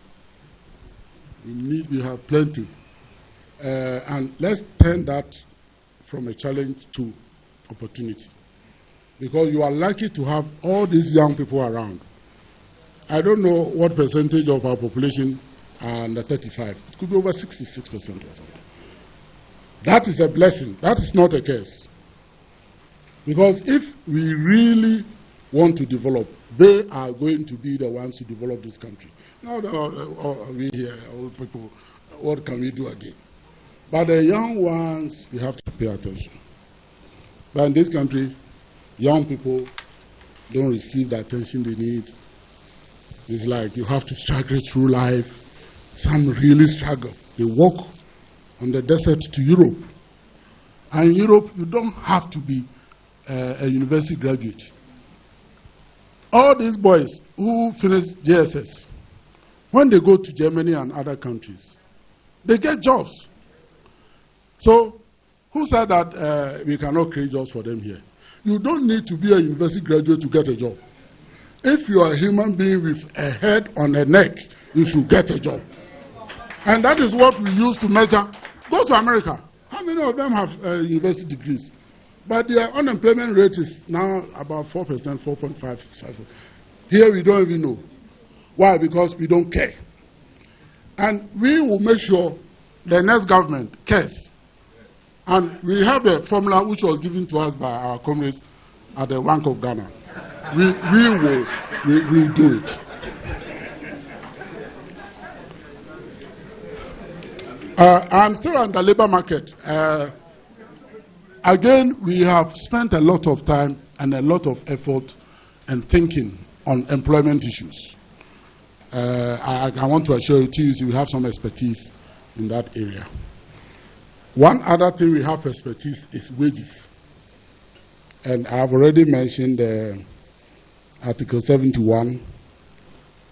We have plenty. And let's turn that from a challenge to opportunity. Because you are lucky to have all these young people around. I don't know what percentage of our population are under 35. It could be over 66% or something. That is a blessing. That is not a curse. Because if we really want to develop, they are going to be the ones to develop this country. Now, we here, old people, what can we do again? But the young ones, we have to pay attention. But in this country, young people don't receive the attention they need. It's like you have to struggle through life. Some really struggle. They walk on the desert to Europe. And in Europe, you don't have to be a university graduate. All these boys who finish JSS, when they go to Germany and other countries, they get jobs. So, who said that we cannot create jobs for them here? You don't need to be a university graduate to get a job. If you are a human being with a head on a neck, you should get a job. And that is what we use to measure. Go to America. How many of them have university degrees? But their unemployment rate is now about 4%, 4.5%. Here we don't even know. Why? Because we don't care. And we will make sure the next government cares. And we have a formula which was given to us by our comrades at the Bank of Ghana. We will do it. I'm still on the labor market. Again, we have spent a lot of time and a lot of effort and thinking on employment issues. I want to assure you, TUC, we have some expertise in that area. One other thing we have expertise is wages. And I've already mentioned Article 71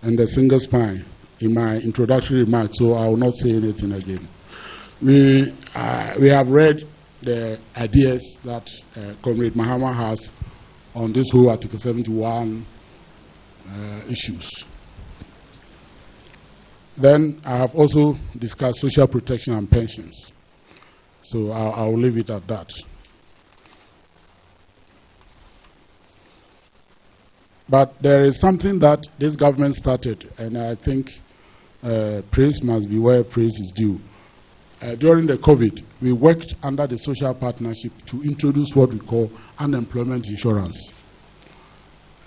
and the single spine in my introductory remarks, so I will not say anything again. We have read the ideas that Comrade Mahama has on this whole Article 71 issues. Then I have also discussed social protection and pensions. So I will leave it at that. But there is something that this government started, and I think praise must be where praise is due. During the COVID, we worked under the social partnership to introduce what we call unemployment insurance.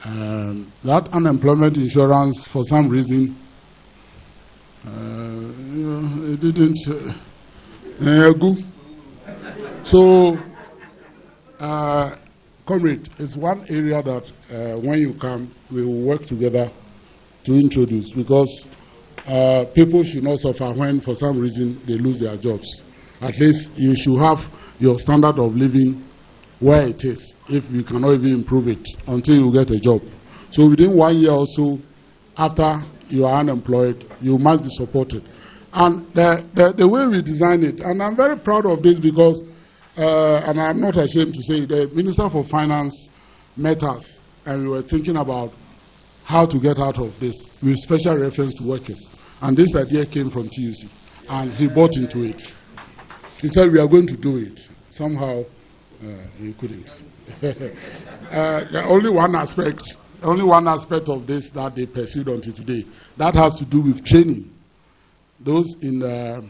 That unemployment insurance, for some reason, it didn't go. So, comrade, it's one area that when you come, we will work together to introduce, because people should not suffer when, for some reason, they lose their jobs. At least you should have your standard of living where it is, if you cannot even improve it until you get a job. So within 1 year or so, after you are unemployed, you must be supported. And the way we design it, and I'm very proud of this because, and I'm not ashamed to say, the Minister for Finance met us, and we were thinking about how to get out of this with special reference to workers. And this idea came from TUC, and he bought into it. He said, we are going to do it. Somehow, he couldn't. Only one aspect of this that they pursued until today. That has to do with training. Those in the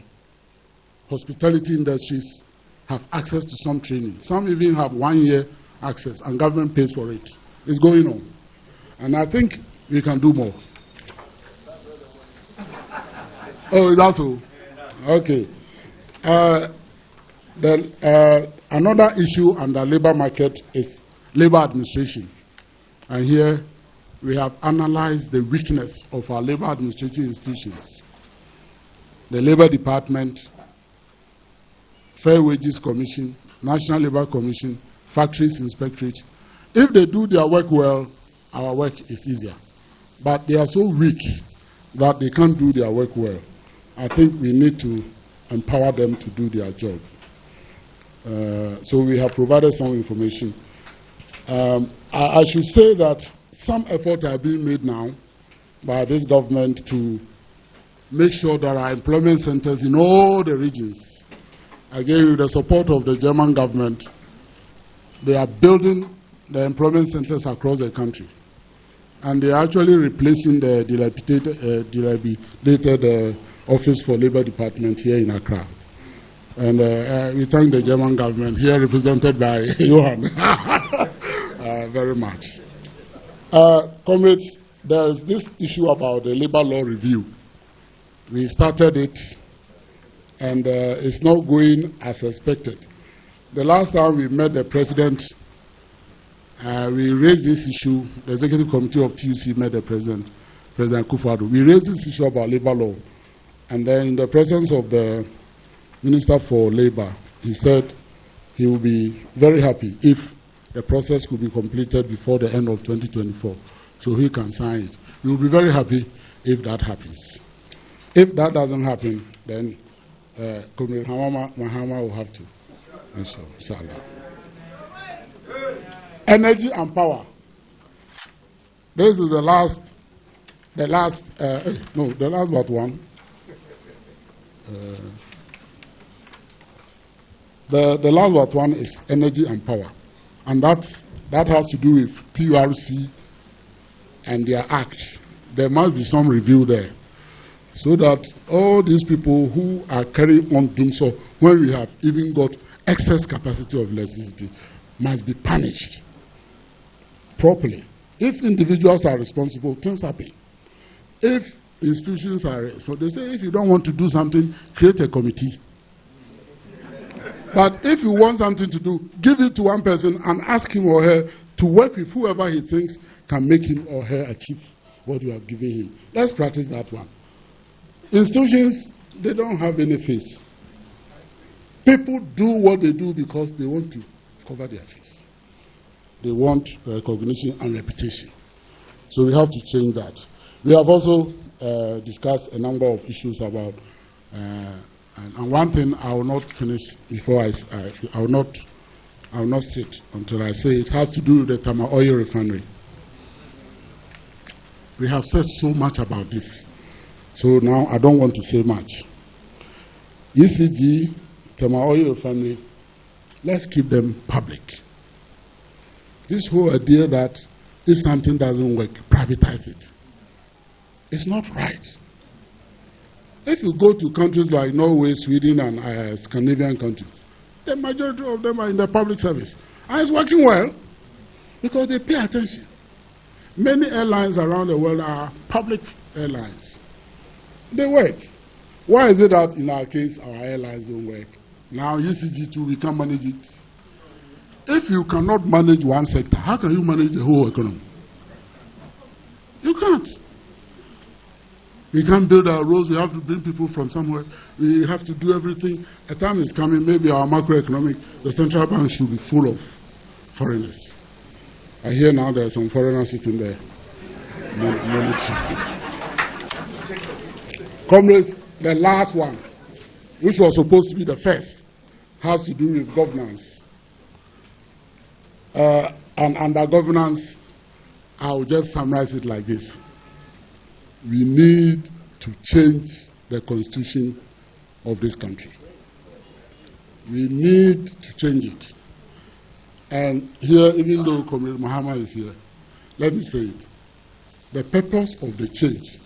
hospitality industries have access to some training. Some even have 1 year access, and government pays for it. It's going on. And I think we can do more. Oh, that's all? Okay. Another issue under labor market is labor administration. And here we have analyzed the weakness of our labor administration institutions. The Labor Department, Fair Wages Commission, National Labor Commission, Factories Inspectorate. If they do their work well, our work is easier. But they are so weak that they can't do their work well. I think we need to empower them to do their job. So we have provided some information. I should say that some efforts are being made now by this government to make sure there are employment centers in all the regions. Again, with the support of the German government, they are building the employment centers across the country. And they are actually replacing the dilapidated Office for Labor Department here in Accra. And we thank the German government, here represented by Johan, very much. Comrades, there is this issue about the labor law review. We started it, and it's not going as expected. The last time we met the president, we raised this issue. The executive committee of TUC met the president, President Kufuor. We raised this issue about labor law, and then in the presence of the Minister for Labor, he said he will be very happy if the process could be completed before the end of 2024, so he can sign it. We will be very happy if that happens. If that doesn't happen, then Comrade Mahama will have to. Inshallah. Energy and power. This is the last but one. The last but one is energy and power. And that has to do with PURC and their act. There must be some review there, so that all these people who are carrying on doing so, when we have even got excess capacity of electricity, must be punished properly. If individuals are responsible, things happen. If institutions are responsible, they say if you don't want to do something, create a committee. But if you want something to do, give it to one person and ask him or her to work with whoever he thinks can make him or her achieve what you have given him. Let's practice that one. Institutions, they don't have any face. People do what they do because they want to cover their face. They want recognition and reputation. So we have to change that. We have also discussed a number of issues about, and one thing I will not finish before I will not sit until I say it has to do with the Tama Oil Refinery. We have said so much about this, so now I don't want to say much. ECG, Tama Oil Refinery, let's keep them public. This whole idea that if something doesn't work, privatize it. It's not right. If you go to countries like Norway, Sweden, and Scandinavian countries, the majority of them are in the public service. And it's working well because they pay attention. Many airlines around the world are public airlines. They work. Why is it that in our case, our airlines don't work? Now, ECG2, we can manage it. If you cannot manage one sector, how can you manage the whole economy? You can't. We can't build our roads. We have to bring people from somewhere. We have to do everything. A time is coming, maybe our macroeconomic, the central bank should be full of foreigners. I hear now there are some foreigners sitting there. Comrades, the last one, which was supposed to be the first, has to do with governance. And under governance, I'll just summarize it like this. We need to change the constitution of this country. We need to change it. And here, even though Comrade Mahama is here, let me say it. The purpose of the change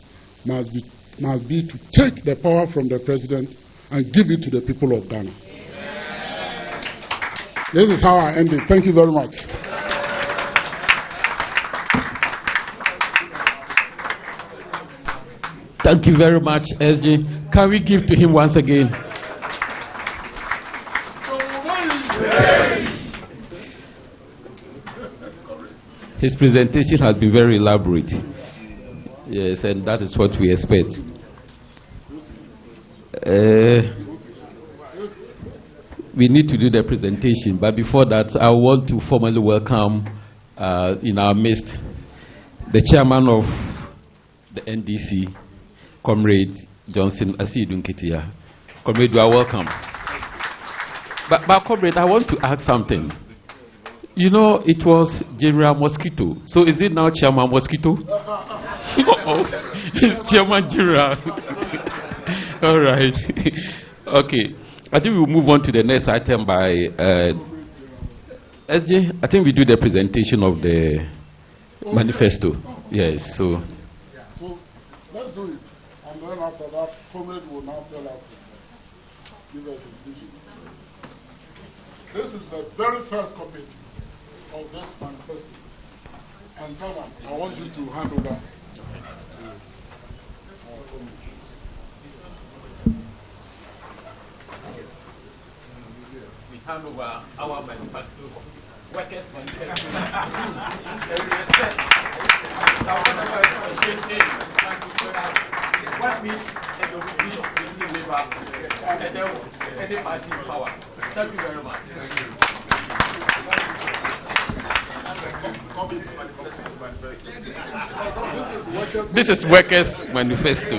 must be to take the power from the president and give it to the people of Ghana. This is how I end it. Thank you very much. Thank you very much, SG. Can we give to him once again? His presentation has been very elaborate. Yes, and that is what we expect. We need to do the presentation, but before that, I want to formally welcome in our midst the chairman of the NDC, Comrade Johnson Asidun Ketia. Comrade, you are welcome. But Comrade, I want to ask something. You know, it was General Mosquito. So is it now Chairman Mosquito? Oh, it's Chairman General. All right. Okay. I think we'll move on to the next item by SJ. I think we do the presentation of the manifesto. Yes, so. Yeah, so let's do it. And then after that, Comrade will now tell us, give us his vision. This is the very first copy of this manifesto. And Chairman, I want you to hand over to our Comrade. We hand over our manifesto, workers' manifesto. What means the opposition will live and any party in power. Thank you very much. This is workers' manifesto.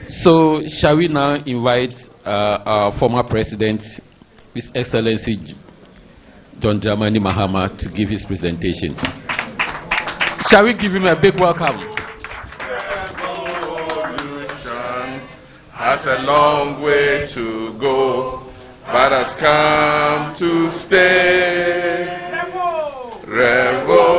So, shall we now invite our former president, His Excellency John Dramani Mahama, to give his presentation? Shall we give him a big welcome? Revolution has a long way to go, but has come to stay. Revolution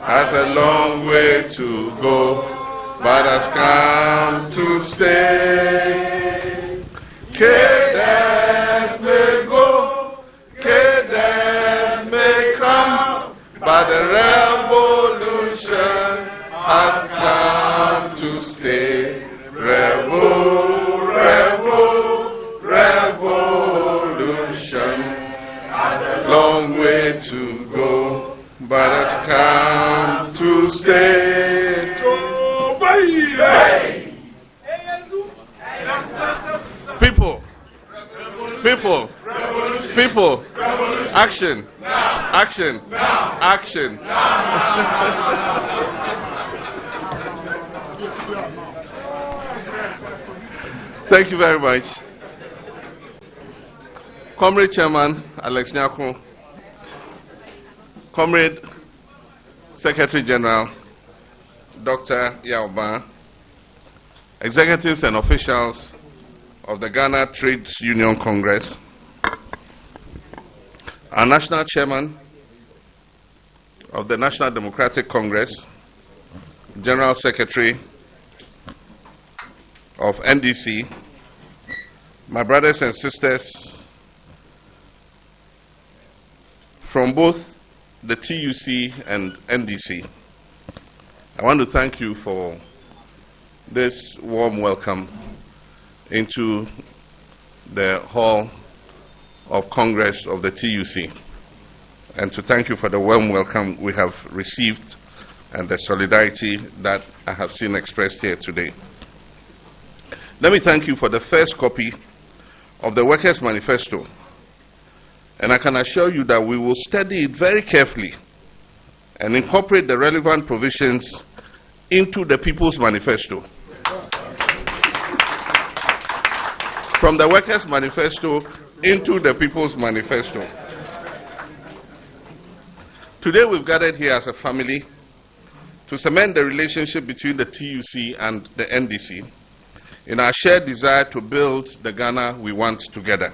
has a long way to go, but has come to stay. Cadence may go, cadence may come, but the revolution has come to stay. Revolution has a long way to go, but has come to stay. People, action, action. Thank you very much. Comrade Chairman Alex Nyako, Comrade Secretary General Dr. Yaoba, executives and officials of the Ghana Trade Union Congress, our national chairman of the National Democratic Congress, General Secretary of NDC, my brothers and sisters from both the TUC and NDC, I want to thank you for this warm welcome into the Hall of Congress of the TUC, and to thank you for the warm welcome we have received and the solidarity that I have seen expressed here today. Let me thank you for the first copy of the Workers' Manifesto, and I can assure you that we will study it very carefully and incorporate the relevant provisions into the People's Manifesto. From the Workers' Manifesto into the People's Manifesto. Today we've gathered here as a family to cement the relationship between the TUC and the NDC in our shared desire to build the Ghana we want together.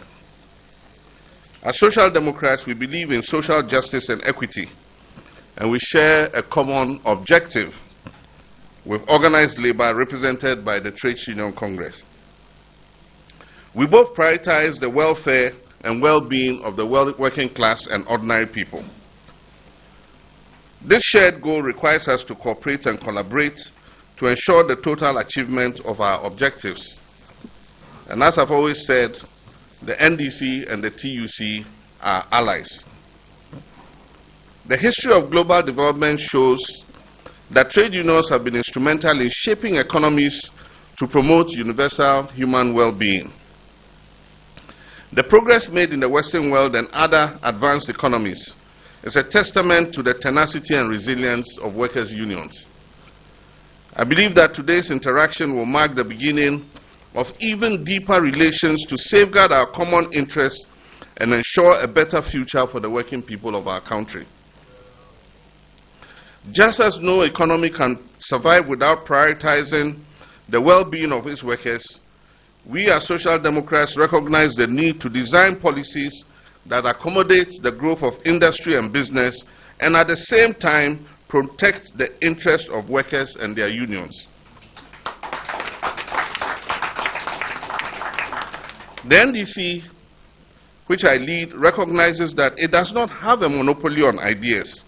As social democrats, we believe in social justice and equity, and we share a common objective with organized labor represented by the Trade Union Congress. We both prioritize the welfare and well-being of the working class and ordinary people. This shared goal requires us to cooperate and collaborate to ensure the total achievement of our objectives. And as I've always said, the NDC and the TUC are allies. The history of global development shows that trade unions have been instrumental in shaping economies to promote universal human well-being. The progress made in the Western world and other advanced economies is a testament to the tenacity and resilience of workers' unions. I believe that today's interaction will mark the beginning of even deeper relations to safeguard our common interests and ensure a better future for the working people of our country. Just as no economy can survive without prioritizing the well-being of its workers, we as social democrats recognize the need to design policies that accommodate the growth of industry and business and at the same time protect the interests of workers and their unions. The NDC, which I lead, recognizes that it does not have a monopoly on ideas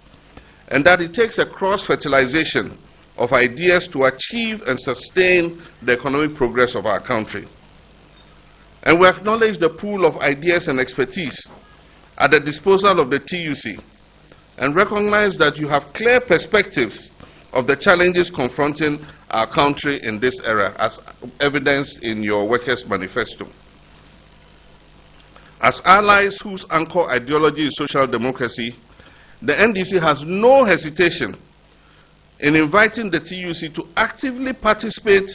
and that it takes a cross-fertilization of ideas to achieve and sustain the economic progress of our country. And we acknowledge the pool of ideas and expertise at the disposal of the TUC and recognize that you have clear perspectives of the challenges confronting our country in this era, as evidenced in your Workers' Manifesto. As allies whose anchor ideology is social democracy, the NDC has no hesitation in inviting the TUC to actively participate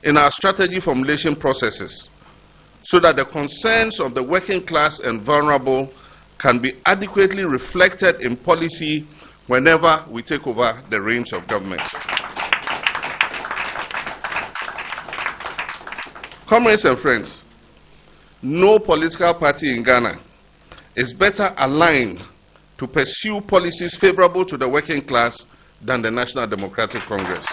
in our strategy formulation processes so that the concerns of the working class and vulnerable can be adequately reflected in policy whenever we take over the reins of government. Comrades and friends, no political party in Ghana is better aligned to pursue policies favorable to the working class than the National Democratic Congress.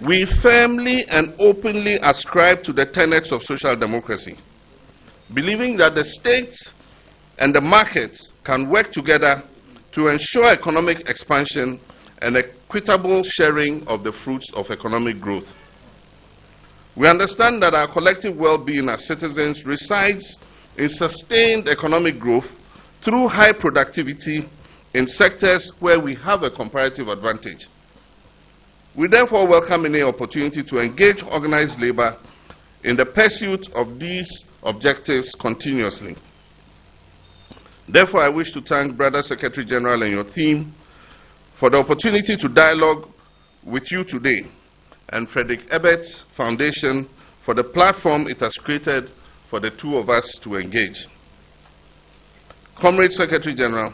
We firmly and openly ascribe to the tenets of social democracy, believing that the state and the markets can work together to ensure economic expansion and equitable sharing of the fruits of economic growth. We understand that our collective well-being as citizens resides in sustained economic growth through high productivity in sectors where we have a comparative advantage. We therefore welcome any opportunity to engage organized labor in the pursuit of these objectives continuously. Therefore, I wish to thank Brother Secretary General and your team for the opportunity to dialogue with you today, and Frederick Ebert Foundation for the platform it has created for the two of us to engage. Comrade Secretary General,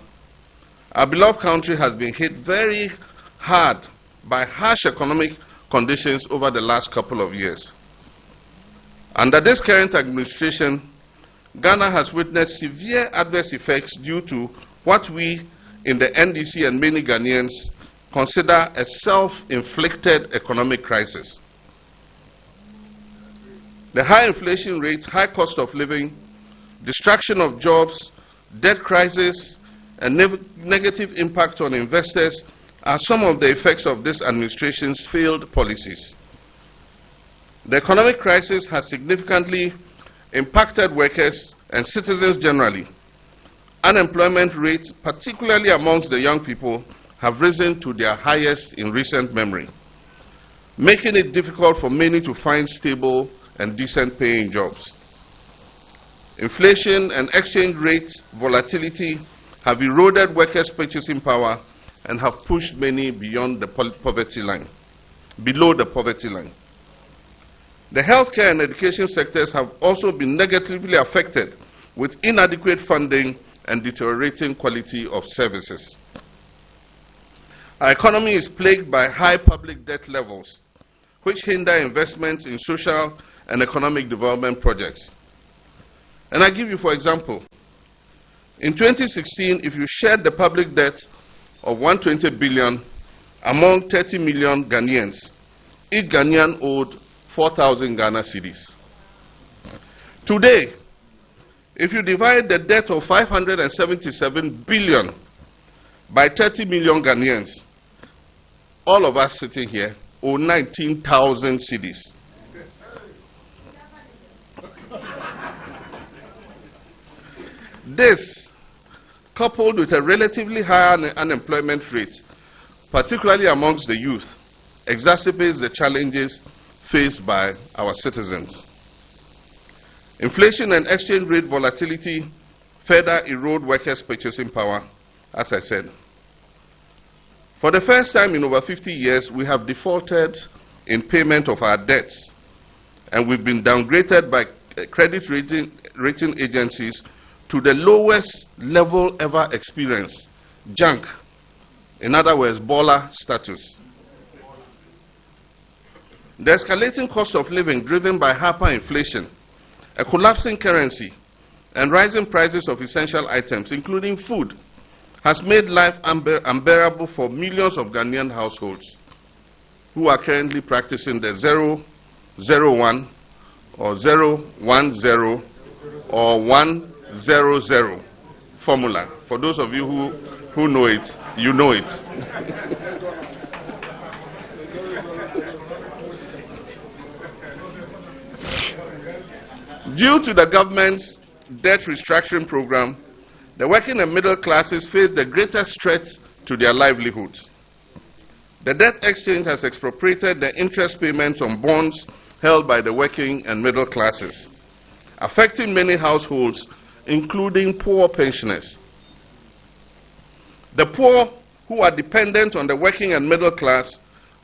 our beloved country has been hit very hard by harsh economic conditions over the last couple of years. Under this current administration, Ghana has witnessed severe adverse effects due to what we in the NDC and many Ghanaians consider a self-inflicted economic crisis. The high inflation rate, high cost of living, destruction of jobs, debt crisis, and negative impact on investors are some of the effects of this administration's failed policies. The economic crisis has significantly impacted workers and citizens generally. Unemployment rates, particularly amongst the young people, have risen to their highest in recent memory, making it difficult for many to find stable and decent paying jobs. Inflation and exchange rate volatility have eroded workers' purchasing power and have pushed many beyond the poverty line, below the poverty line. The healthcare and education sectors have also been negatively affected with inadequate funding and deteriorating quality of services. Our economy is plagued by high public debt levels, which hinder investments in social and economic development projects. And I give you, for example, in 2016, if you shared the public debt of 120 billion among 30 million Ghanaians, each Ghanaian owed 4,000 Ghana cedis. Today, if you divide the debt of 577 billion by 30 million Ghanaians, all of us sitting here owe 19,000 cedis. This, coupled with a relatively high unemployment rate, particularly amongst the youth, exacerbates the challenges faced by our citizens. Inflation and exchange rate volatility further erode workers' purchasing power, as I said. For the first time in over 50 years, we have defaulted in payment of our debts, and we've been downgraded by credit rating agencies to the lowest level ever experienced, junk. In other words, baller status. The escalating cost of living driven by hyperinflation, a collapsing currency, and rising prices of essential items, including food, has made life unbearable for millions of Ghanaian households who are currently practicing the 001 or 010 or 100 formula. For those of you who know it, you know it. Due to the government's debt restructuring program, the working and middle classes face the greatest threat to their livelihoods. The debt exchange has expropriated the interest payments on bonds held by the working and middle classes, affecting many households, including poor pensioners. The poor who are dependent on the working and middle class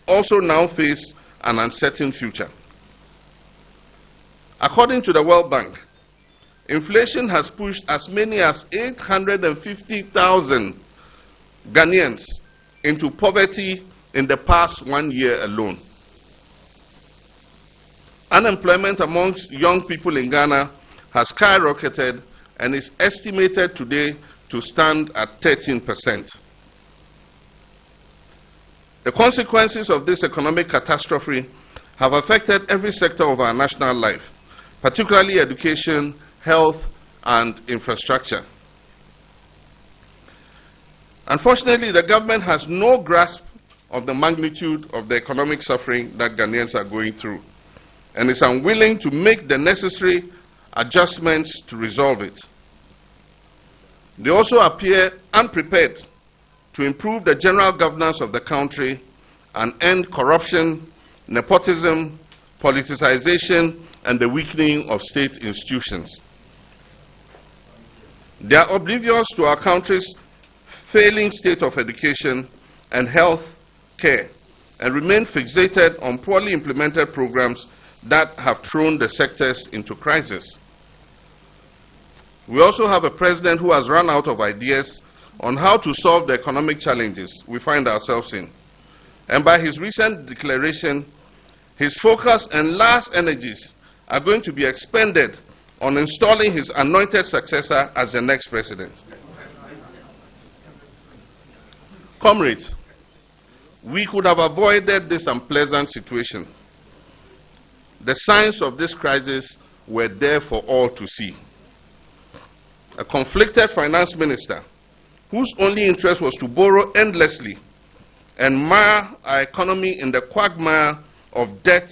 also now face an uncertain future. According to the World Bank, inflation has pushed as many as 850,000 Ghanaians into poverty in the past 1 year alone. Unemployment amongst young people in Ghana has skyrocketed and is estimated today to stand at 13%. The consequences of this economic catastrophe have affected every sector of our national life, particularly education, health, and infrastructure. Unfortunately, the government has no grasp of the magnitude of the economic suffering that Ghanaians are going through, and is unwilling to make the necessary adjustments to resolve it. They also appear unprepared to improve the general governance of the country and end corruption, nepotism, politicization, and the weakening of state institutions. They are oblivious to our country's failing state of education and health care and remain fixated on poorly implemented programs that have thrown the sectors into crisis. We also have a president who has run out of ideas on how to solve the economic challenges we find ourselves in, and by his recent declaration his focus and last energies are going to be expended on installing his anointed successor as the next president. Comrades, we could have avoided this unpleasant situation. The signs of this crisis were there for all to see. A conflicted finance minister whose only interest was to borrow endlessly and mar our economy in the quagmire of debt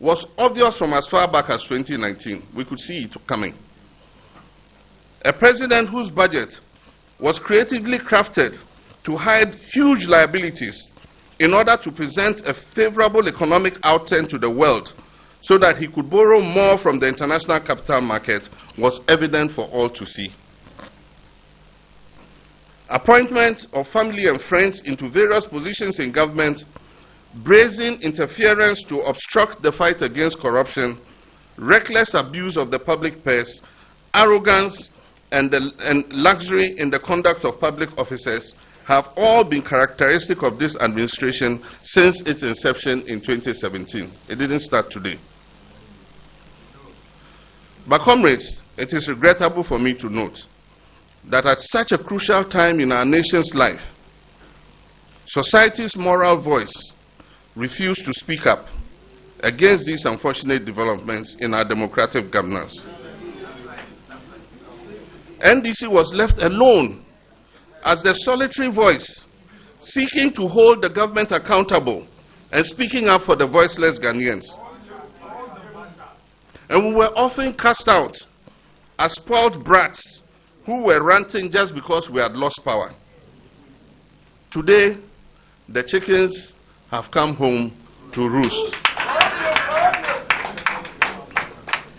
was obvious from as far back as 2019. We could see it coming. A president whose budget was creatively crafted to hide huge liabilities in order to present a favorable economic outturn to the world so that he could borrow more from the international capital market was evident for all to see. Appointment of family and friends into various positions in government, brazen interference to obstruct the fight against corruption, reckless abuse of the public purse, arrogance, and luxury in the conduct of public officers have all been characteristic of this administration since its inception in 2017. It didn't start today. But comrades, it is regrettable for me to note that at such a crucial time in our nation's life, society's moral voice refused to speak up against these unfortunate developments in our democratic governance. NDC was left alone as the solitary voice seeking to hold the government accountable and speaking up for the voiceless Ghanaians. And we were often cast out as spoiled brats who were ranting just because we had lost power. Today, the chickens have come home to roost.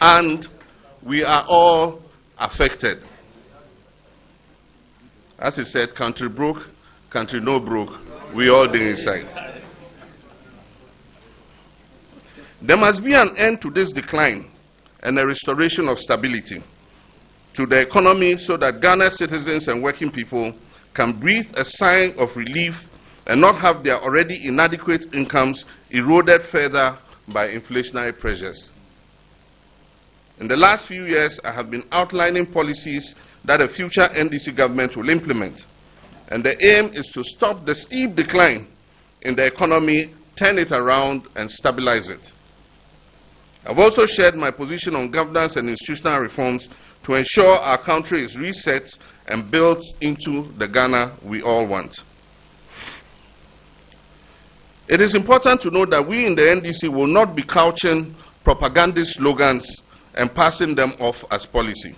And we are all affected. As he said, country broke, country no broke, we all dig inside. There must be an end to this decline and a restoration of stability to the economy so that Ghana's citizens and working people can breathe a sigh of relief and not have their already inadequate incomes eroded further by inflationary pressures. In the last few years, I have been outlining policies that a future NDC government will implement. And the aim is to stop the steep decline in the economy, turn it around, and stabilize it. I've also shared my position on governance and institutional reforms to ensure our country is reset and built into the Ghana we all want. It is important to note that we in the NDC will not be couching propagandist slogans and passing them off as policy.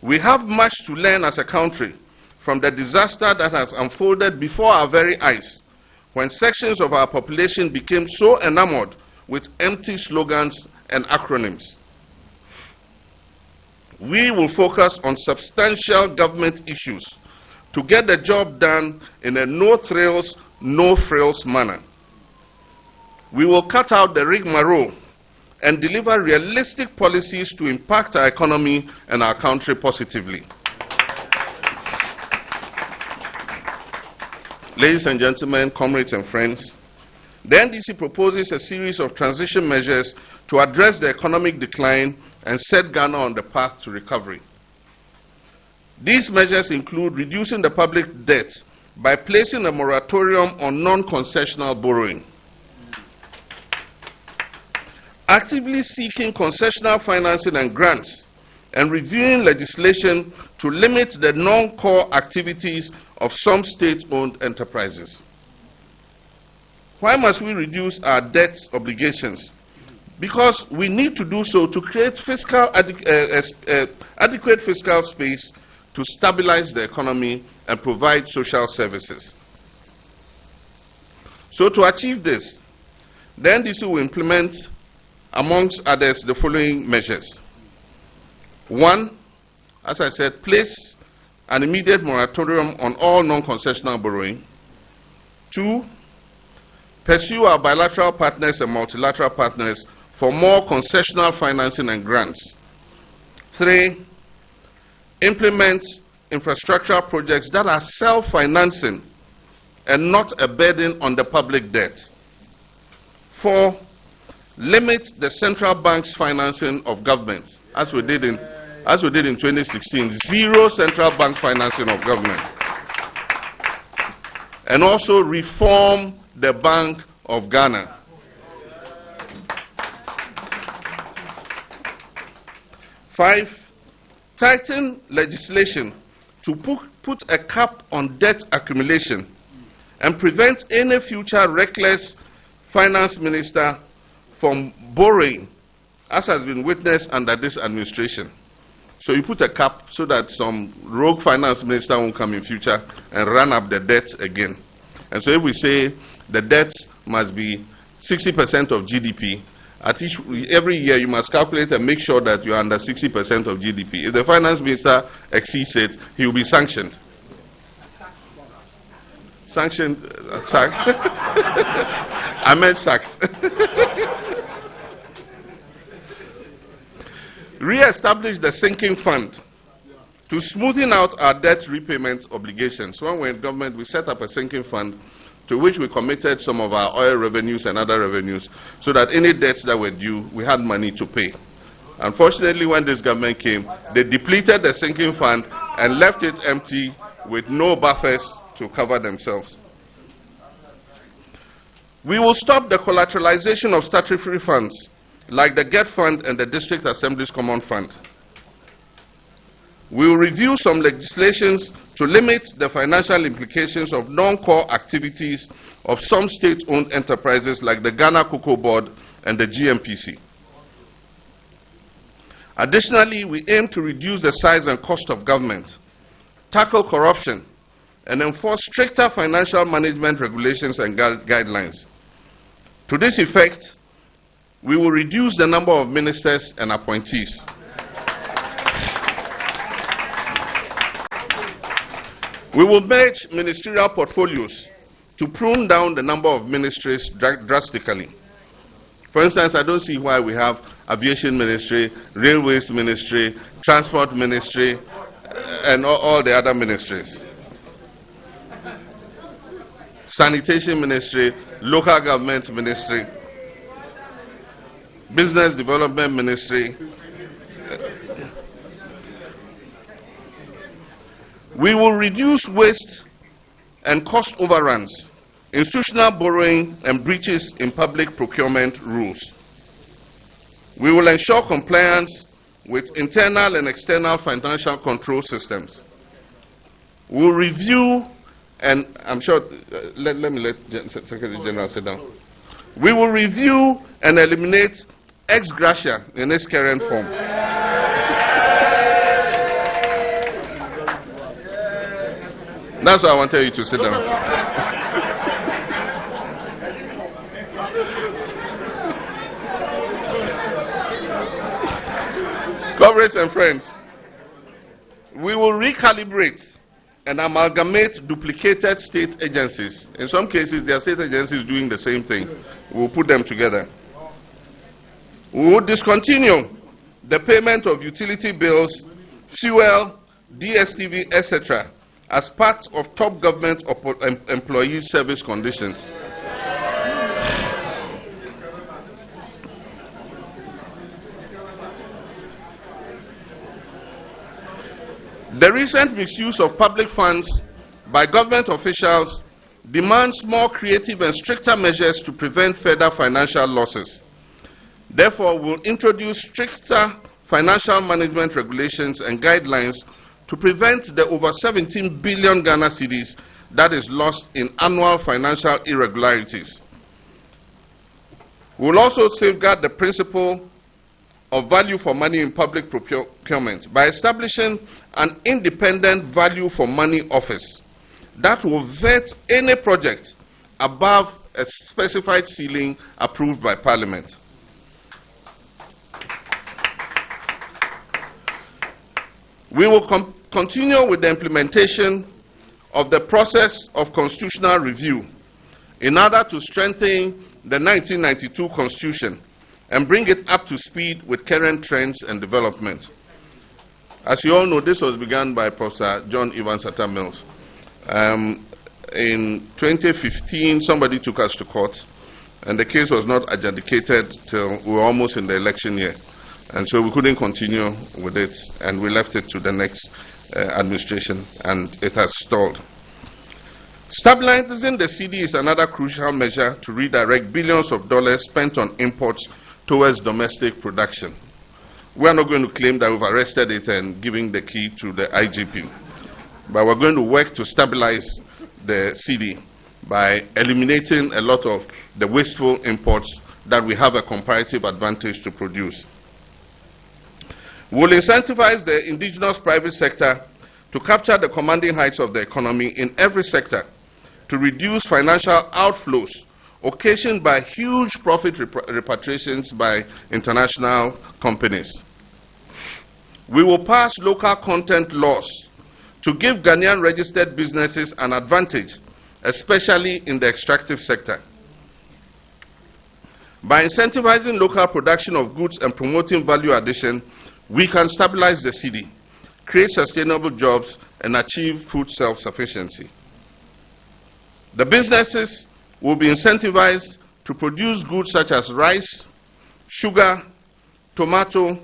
We have much to learn as a country from the disaster that has unfolded before our very eyes when sections of our population became so enamored with empty slogans and acronyms. We will focus on substantial government issues to get the job done in a no-thrills, no-frills manner. We will cut out the rigmarole and deliver realistic policies to impact our economy and our country positively. Ladies and gentlemen, comrades and friends, the NDC proposes a series of transition measures to address the economic decline and set Ghana on the path to recovery. These measures include reducing the public debt by placing a moratorium on non-concessional borrowing, actively seeking concessional financing and grants, and reviewing legislation to limit the non-core activities of some state-owned enterprises. Why must we reduce our debt obligations? Because we need to do so to create adequate fiscal space to stabilize the economy and provide social services. So to achieve this, the NDC will implement, amongst others, the following measures. 1, as I said, place an immediate moratorium on all non-concessional borrowing. 2, pursue our bilateral partners and multilateral partners for more concessional financing and grants. 3, implement infrastructural projects that are self-financing and not a burden on the public debt. 4, limit the central bank's financing of government, as we did in 2016, zero central bank financing of government. And also reform the Bank of Ghana. 5, tighten legislation to put a cap on debt accumulation and prevent any future reckless finance minister from borrowing, as has been witnessed under this administration. So you put a cap so that some rogue finance minister won't come in future and run up the debt again. And so if we say the debt must be 60% of GDP, every year you must calculate and make sure that you are under 60% of GDP. If the finance minister exceeds it, he will be sanctioned. Sanctioned? Sacked? I meant sacked. Re-establish the sinking fund to smoothen out our debt repayment obligations. When we were in government, we set up a sinking fund to which we committed some of our oil revenues and other revenues so that any debts that were due, we had money to pay. Unfortunately, when this government came, they depleted the sinking fund and left it empty with no buffers to cover themselves. We will stop the collateralization of statutory funds like the GET Fund and the District Assembly's Common Fund. We will review some legislations to limit the financial implications of non-core activities of some state-owned enterprises like the Ghana Cocoa Board and the GMPC. Additionally, we aim to reduce the size and cost of government, tackle corruption, and enforce stricter financial management regulations and guidelines. To this effect, we will reduce the number of ministers and appointees. We will merge ministerial portfolios to prune down the number of ministries drastically. For instance, I don't see why we have aviation ministry, railways ministry, transport ministry, and all the other ministries. Sanitation ministry, local government ministry, business development ministry. We will reduce waste and cost overruns, institutional borrowing, and breaches in public procurement rules. We will ensure compliance with internal and external financial control systems. We will review, and I'm sure, let me let Secretary General sit down. We will review and eliminate ex gratia in its current form. That's why I wanted you to sit down. Comrades and friends, we will recalibrate and amalgamate duplicated state agencies. In some cases, there are state agencies doing the same thing. We will put them together. We will discontinue the payment of utility bills, fuel, DSTV, etc., as part of top government employee service conditions. The recent misuse of public funds by government officials demands more creative and stricter measures to prevent further financial losses. Therefore, we will introduce stricter financial management regulations and guidelines to prevent the over 17 billion Ghana cedis that is lost in annual financial irregularities. We will also safeguard the principle of value for money in public procurement by establishing an independent value for money office that will vet any project above a specified ceiling approved by Parliament. We will continue with the implementation of the process of constitutional review in order to strengthen the 1992 Constitution and bring it up to speed with current trends and development. As you all know, this was begun by Professor John Evans Atta Mills. In 2015, somebody took us to court and the case was not adjudicated till we were almost in the election year. And so we couldn't continue with it, and we left it to the next administration, and it has stalled. Stabilizing the cedi is another crucial measure to redirect billions of dollars spent on imports towards domestic production. We are not going to claim that we've arrested it and giving the key to the IGP, but we're going to work to stabilize the cedi by eliminating a lot of the wasteful imports that we have a comparative advantage to produce. We'll incentivize the indigenous private sector to capture the commanding heights of the economy in every sector, to reduce financial outflows occasioned by huge profit repatriations by international companies. We will pass local content laws to give Ghanaian registered businesses an advantage, especially in the extractive sector. By incentivizing local production of goods and promoting value addition, we can stabilize the cedi, create sustainable jobs, and achieve food self-sufficiency. The businesses will be incentivized to produce goods such as rice, sugar, tomato,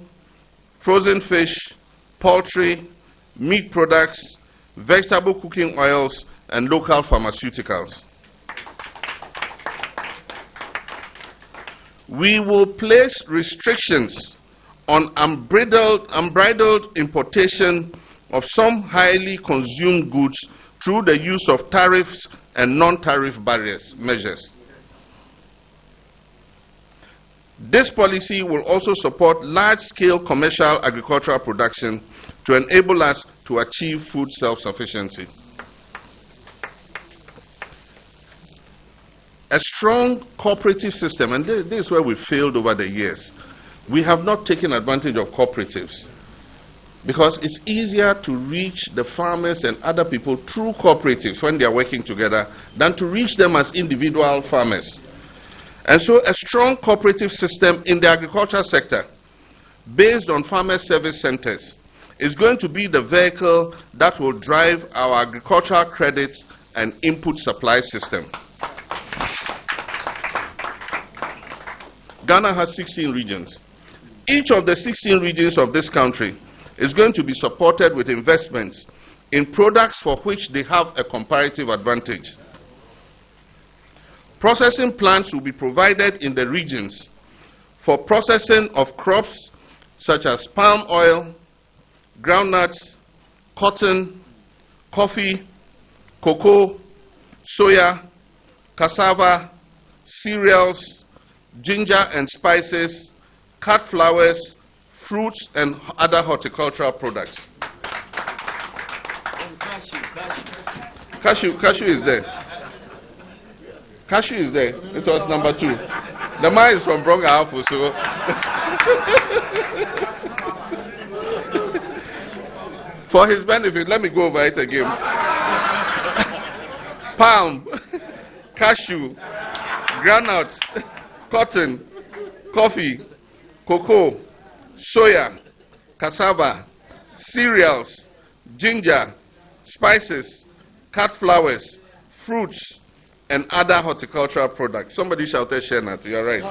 frozen fish, poultry, meat products, vegetable cooking oils, and local pharmaceuticals. We will place restrictions on unbridled importation of some highly consumed goods through the use of tariffs and non-tariff measures. This policy will also support large-scale commercial agricultural production to enable us to achieve food self-sufficiency. A strong cooperative system, and this is where we failed over the years. We have not taken advantage of cooperatives because it's easier to reach the farmers and other people through cooperatives when they are working together than to reach them as individual farmers. And so a strong cooperative system in the agriculture sector based on farmer service centers is going to be the vehicle that will drive our agricultural credits and input supply system. Ghana has 16 regions. Each of the 16 regions of this country is going to be supported with investments in products for which they have a comparative advantage. Processing plants will be provided in the regions for processing of crops such as palm oil, groundnuts, cotton, coffee, cocoa, soya, cassava, cereals, ginger and spices, cut flowers, fruits, and other horticultural products. Cashew is there. Cashew is there. It was number 2. The man is from Bronga Alpha, so. For his benefit, let me go over it again. Palm, cashew, groundnuts, cotton, coffee, cocoa, soya, cassava, cereals, ginger, spices, cut flowers, fruits, and other horticultural products. Somebody shouted Shenat, you're right.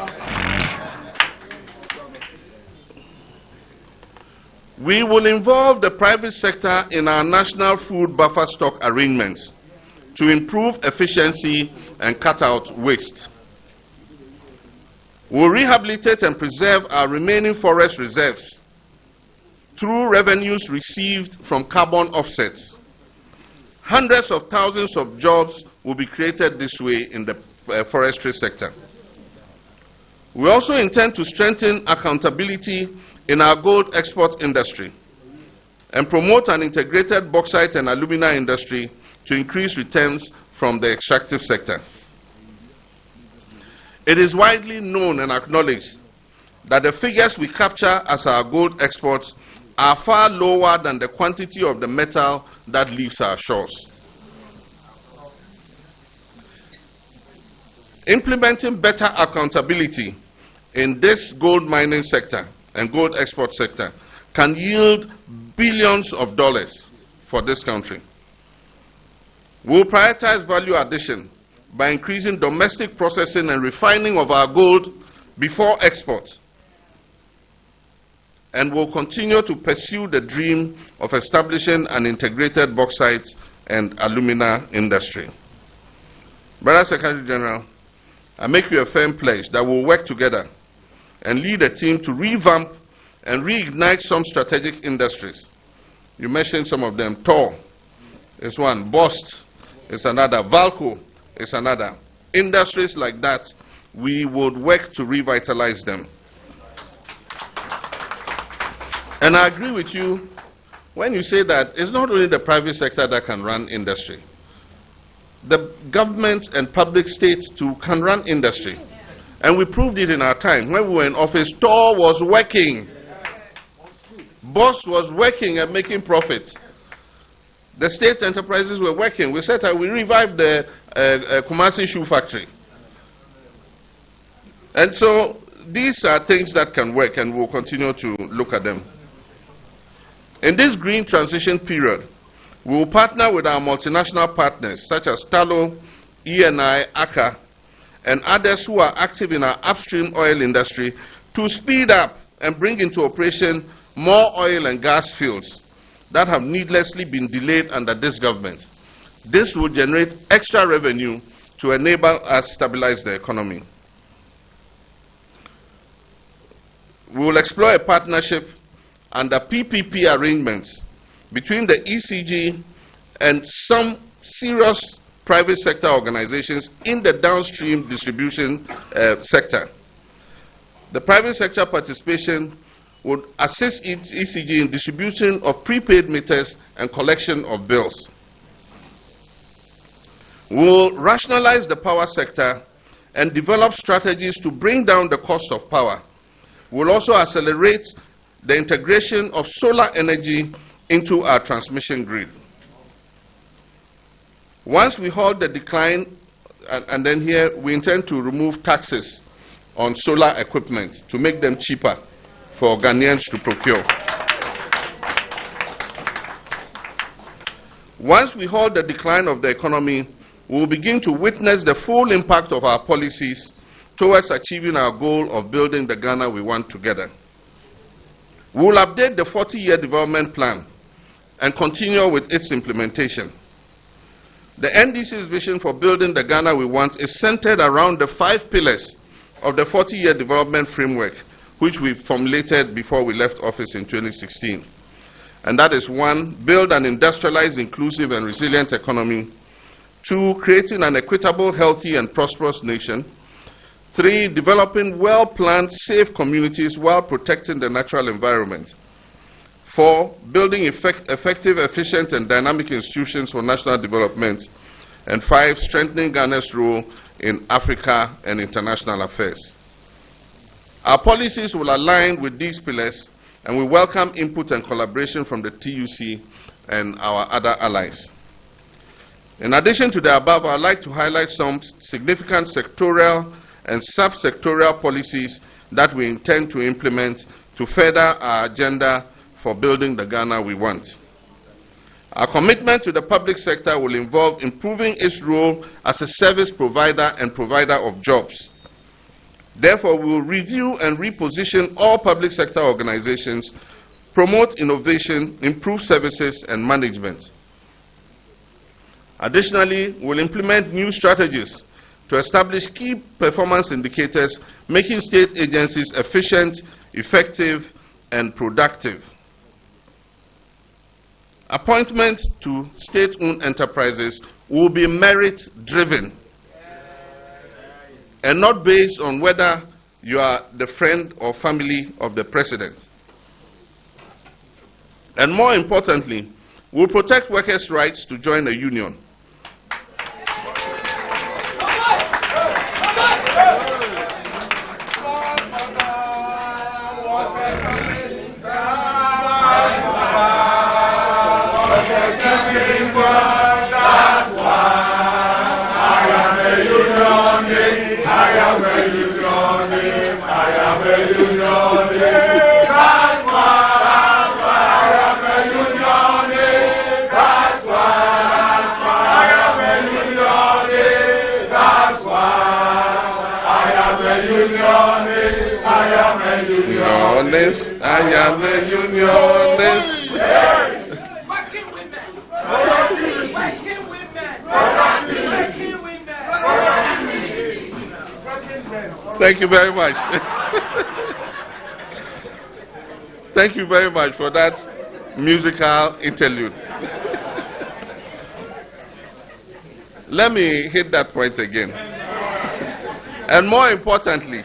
We will involve the private sector in our national food buffer stock arrangements to improve efficiency and cut out waste. We will rehabilitate and preserve our remaining forest reserves through revenues received from carbon offsets. Hundreds of thousands of jobs will be created this way in the forestry sector. We also intend to strengthen accountability in our gold export industry and promote an integrated bauxite and alumina industry to increase returns from the extractive sector. It is widely known and acknowledged that the figures we capture as our gold exports are far lower than the quantity of the metal that leaves our shores. Implementing better accountability in this gold mining sector and gold export sector can yield billions of dollars for this country. We will prioritize value addition by increasing domestic processing and refining of our gold before export. And will continue to pursue the dream of establishing an integrated bauxite and alumina industry. Brother Secretary General, I make you a firm pledge that we'll work together and lead a team to revamp and reignite some strategic industries. You mentioned some of them. TOR is one, BOST is another, VALCO is another. Industries like that, we would work to revitalize them. And I agree with you when you say that it's not only the private sector that can run industry. The government and public states too can run industry. And we proved it in our time. When we were in office, TOR was working. BOST was working and making profit. The state enterprises were working. We said that we revived the Kumasi shoe factory. And so these are things that can work, and we'll continue to look at them. In this green transition period, we will partner with our multinational partners such as Talo, ENI, ACA, and others who are active in our upstream oil industry to speed up and bring into operation more oil and gas fields that have needlessly been delayed under this government. This will generate extra revenue to enable us stabilize the economy. We will explore a partnership under PPP arrangements between the ECG and some serious private sector organizations in the downstream distribution sector. The private sector participation would assist ECG in distribution of prepaid meters and collection of bills. We will rationalize the power sector and develop strategies to bring down the cost of power. We will also accelerate the integration of solar energy into our transmission grid. Once we halt the decline, and then here we intend to remove taxes on solar equipment to make them cheaper for Ghanaians to procure. Once we halt the decline of the economy, we will begin to witness the full impact of our policies towards achieving our goal of building the Ghana we want together. We will update the 40-year development plan and continue with its implementation. The NDC's vision for building the Ghana we want is centered around the 5 pillars of the 40-year development framework, which we formulated before we left office in 2016. And that is 1, build an industrialized, inclusive, and resilient economy. 2, creating an equitable, healthy, and prosperous nation. 3, developing well-planned, safe communities while protecting the natural environment. 4, building effective, efficient, and dynamic institutions for national development. And 5, strengthening Ghana's role in Africa and international affairs. Our policies will align with these pillars, and we welcome input and collaboration from the TUC and our other allies. In addition to the above, I would like to highlight some significant sectorial and sub-sectorial policies that we intend to implement to further our agenda for building the Ghana we want. Our commitment to the public sector will involve improving its role as a service provider and provider of jobs. Therefore, we will review and reposition all public sector organizations, promote innovation, improve services and management. Additionally, we will implement new strategies to establish key performance indicators, making state agencies efficient, effective, and productive. Appointments to state-owned enterprises will be merit-driven and not based on whether you are the friend or family of the president. And more importantly, we will protect workers' rights to join a union. unionist. I am a unionist. Working women. Working women. Thank you very much. Thank you very much for that musical interlude. Let me hit that point again. And more importantly,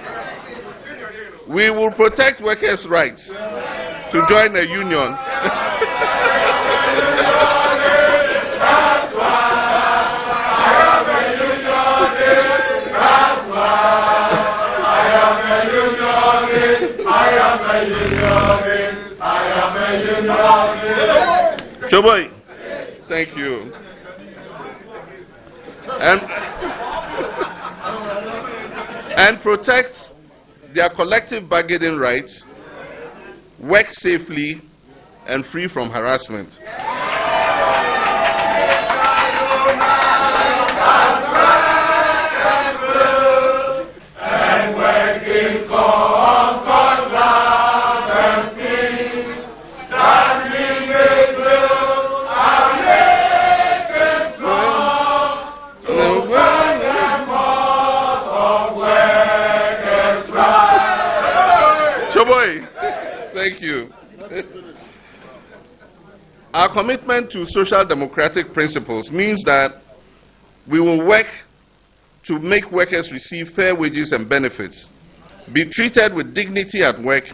we will protect workers' rights to join a union. Choboy, thank you. And protect their collective bargaining rights, work safely, and free from harassment. Thank you. Our commitment to social democratic principles means that we will work to make workers receive fair wages and benefits, be treated with dignity at work,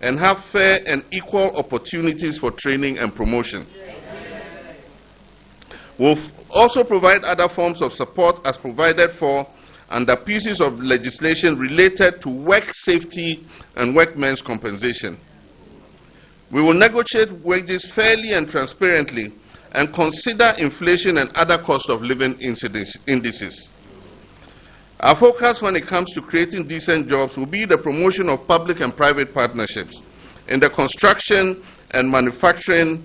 and have fair and equal opportunities for training and promotion. We'll also provide other forms of support as provided for under pieces of legislation related to work safety and workmen's compensation. We will negotiate wages fairly and transparently and consider inflation and other cost of living indices. Our focus when it comes to creating decent jobs will be the promotion of public and private partnerships in the construction and manufacturing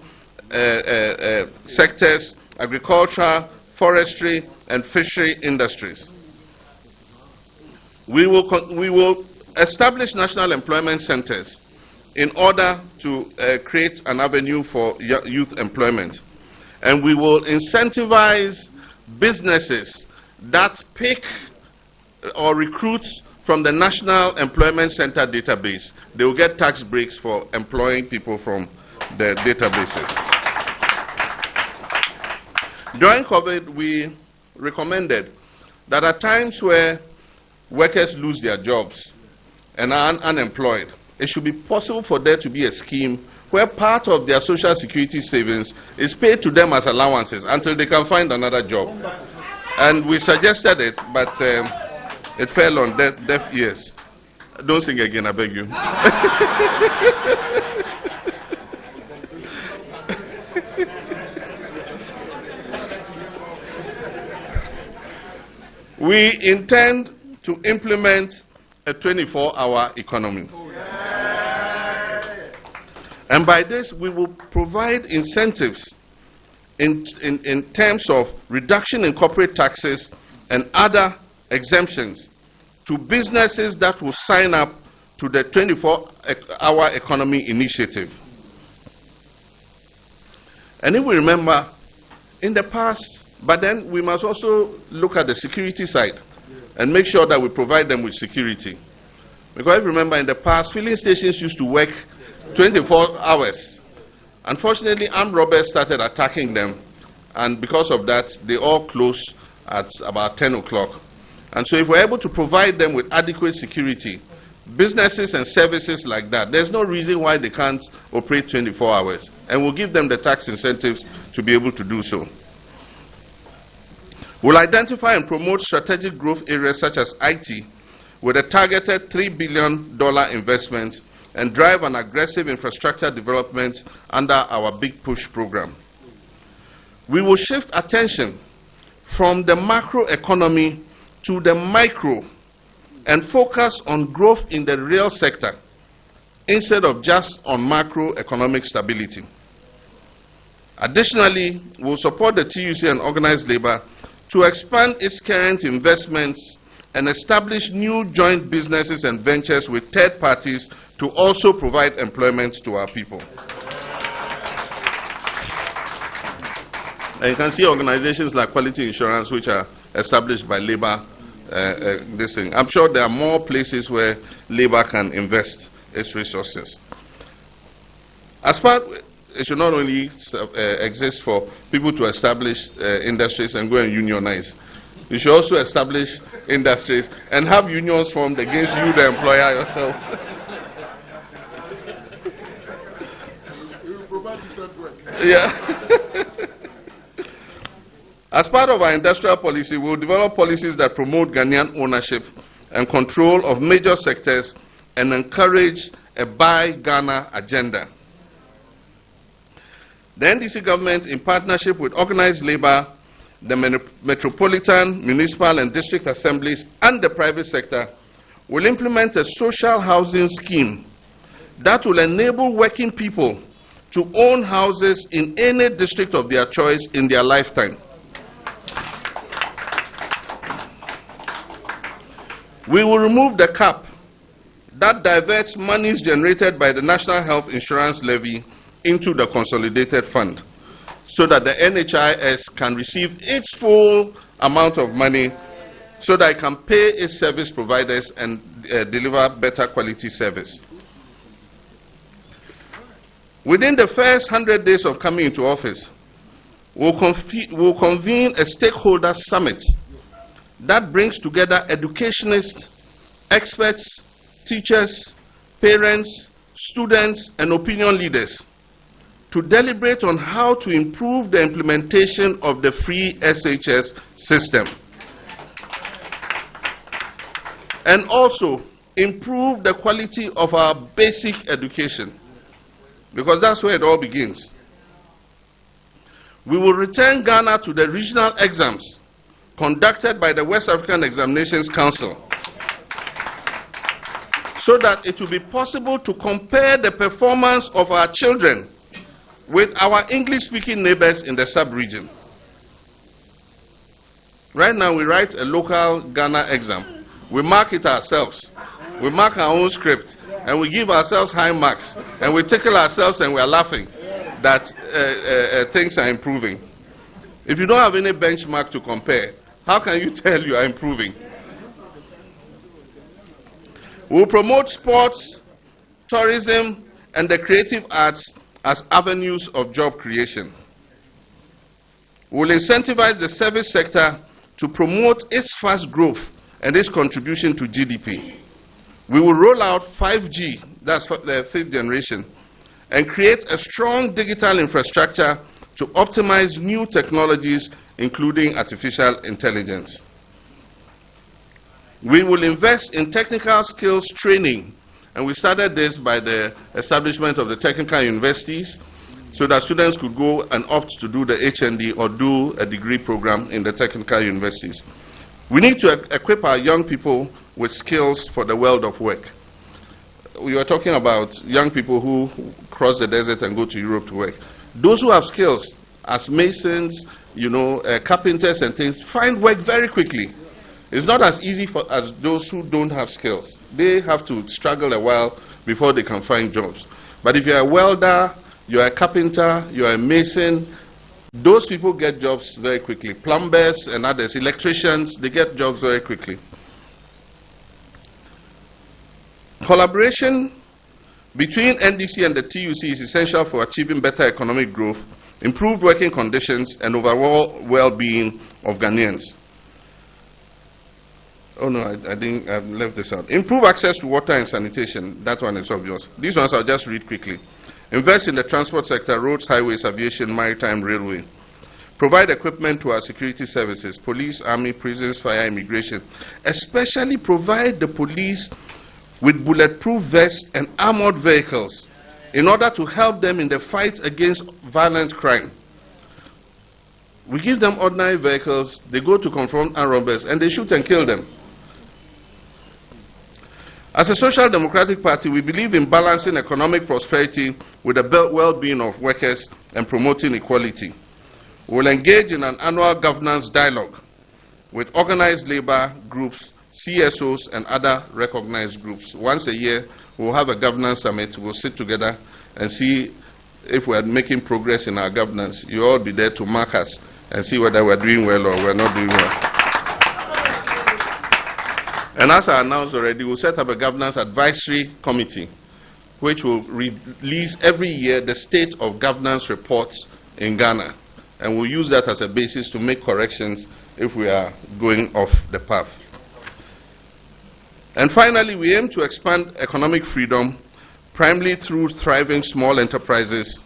sectors, agriculture, forestry, and fishery industries. We will establish national employment centers in order to create an avenue for youth employment. And we will incentivize businesses that pick or recruit from the National Employment Center database. They will get tax breaks for employing people from the databases. During COVID, we recommended that at times where workers lose their jobs and are unemployed, it should be possible for there to be a scheme where part of their social security savings is paid to them as allowances until they can find another job. And we suggested it, but it fell on deaf ears. Don't sing again, I beg you. We intend to implement a 24-hour economy. And by this, we will provide incentives in terms of reduction in corporate taxes and other exemptions to businesses that will sign up to the 24-hour economy initiative. And if we remember, in the past, but then we must also look at the security side and make sure that we provide them with security. Because if you remember, in the past, filling stations used to work 24 hours. Unfortunately, armed robbers started attacking them, and because of that, they all closed at about 10 o'clock. And so if we're able to provide them with adequate security, businesses and services like that, there's no reason why they can't operate 24 hours. And we'll give them the tax incentives to be able to do so. We'll identify and promote strategic growth areas such as IT with a targeted $3 billion investment and drive an aggressive infrastructure development under our Big Push program. We will shift attention from the macro economy to the micro and focus on growth in the real sector instead of just on macroeconomic stability. Additionally, we'll support the TUC and organized labor to expand its current investments and establish new joint businesses and ventures with third parties to also provide employment to our people. And you can see organizations like Quality Insurance, which are established by labor. This thing. I'm sure there are more places where labor can invest its resources. As part, it should not only exist for people to establish industries and go and unionize. You should also establish industries and have unions formed against you, the employer yourself. Yeah. As part of our industrial policy, we will develop policies that promote Ghanaian ownership and control of major sectors and encourage a Buy Ghana agenda. The NDC government, in partnership with organized labor, the metropolitan, municipal and district assemblies and the private sector, will implement a social housing scheme that will enable working people to own houses in any district of their choice in their lifetime. We will remove the cap that diverts monies generated by the National Health Insurance Levy into the Consolidated Fund so that the NHIS can receive its full amount of money so that it can pay its service providers and deliver better quality service. Within the first 100 days of coming into office, we'll convene a stakeholder summit that brings together educationists, experts, teachers, parents, students, and opinion leaders to deliberate on how to improve the implementation of the free SHS system and also improve the quality of our basic education, because that's where it all begins. We will return Ghana to the regional exams conducted by the West African Examinations Council so that it will be possible to compare the performance of our children with our English-speaking neighbors in the sub-region. Right now, we write a local Ghana exam. We mark it ourselves. We mark our own script, and we give ourselves high marks, and we tickle ourselves and we are laughing that things are improving. If you don't have any benchmark to compare, how can you tell you are improving? We will promote sports, tourism, and the creative arts as avenues of job creation. We will incentivize the service sector to promote its fast growth and its contribution to GDP. We will roll out 5G, that's the fifth generation, and create a strong digital infrastructure to optimize new technologies, including artificial intelligence. We will invest in technical skills training, and we started this by the establishment of the technical universities so that students could go and opt to do the HND or do a degree program in the technical universities. We need to equip our young people with skills for the world of work. We were talking about young people who cross the desert and go to Europe to work. Those who have skills as masons, carpenters and things, find work very quickly. It's not as easy as those who don't have skills. They have to struggle a while before they can find jobs. But if you're a welder, you're a carpenter, you're a mason, those people get jobs very quickly. Plumbers and others, electricians, they get jobs very quickly. Collaboration between NDC and the TUC is essential for achieving better economic growth, improved working conditions, and overall well-being of Ghanaians. Oh no, I've left this out. Improve access to water and sanitation. That one is obvious. These ones I'll just read quickly. Invest in the transport sector, roads, highways, aviation, maritime, railway. Provide equipment to our security services, police, army, prisons, fire, immigration. Especially provide the police with bulletproof vests and armored vehicles in order to help them in the fight against violent crime. We give them ordinary vehicles, they go to confront armed robbers, and they shoot and kill them. As a social democratic party, we believe in balancing economic prosperity with the well-being of workers and promoting equality. We will engage in an annual governance dialogue with organized labor groups CSOs, and other recognized groups. Once a year, we'll have a governance summit. We'll sit together and see if we're making progress in our governance. You'll all be there to mark us and see whether we're doing well or we're not doing well. And as I announced already, we'll set up a governance advisory committee which will release every year the state of governance reports in Ghana. And we'll use that as a basis to make corrections if we are going off the path. And finally, we aim to expand economic freedom primarily through thriving small enterprises,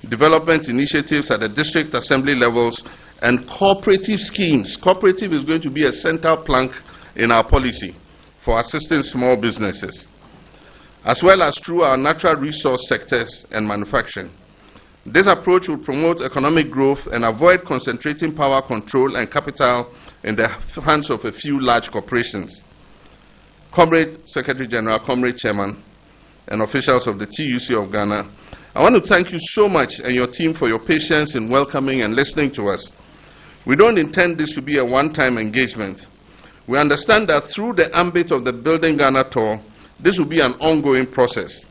development initiatives at the district assembly levels, and cooperative schemes. Cooperative is going to be a central plank in our policy for assisting small businesses, as well as through our natural resource sectors and manufacturing. This approach will promote economic growth and avoid concentrating power control and capital in the hands of a few large corporations. Comrade Secretary General, Comrade Chairman, and officials of the TUC of Ghana, I want to thank you so much and your team for your patience in welcoming and listening to us. We don't intend this to be a one-time engagement. We understand that through the ambit of the Building Ghana tour, this will be an ongoing process,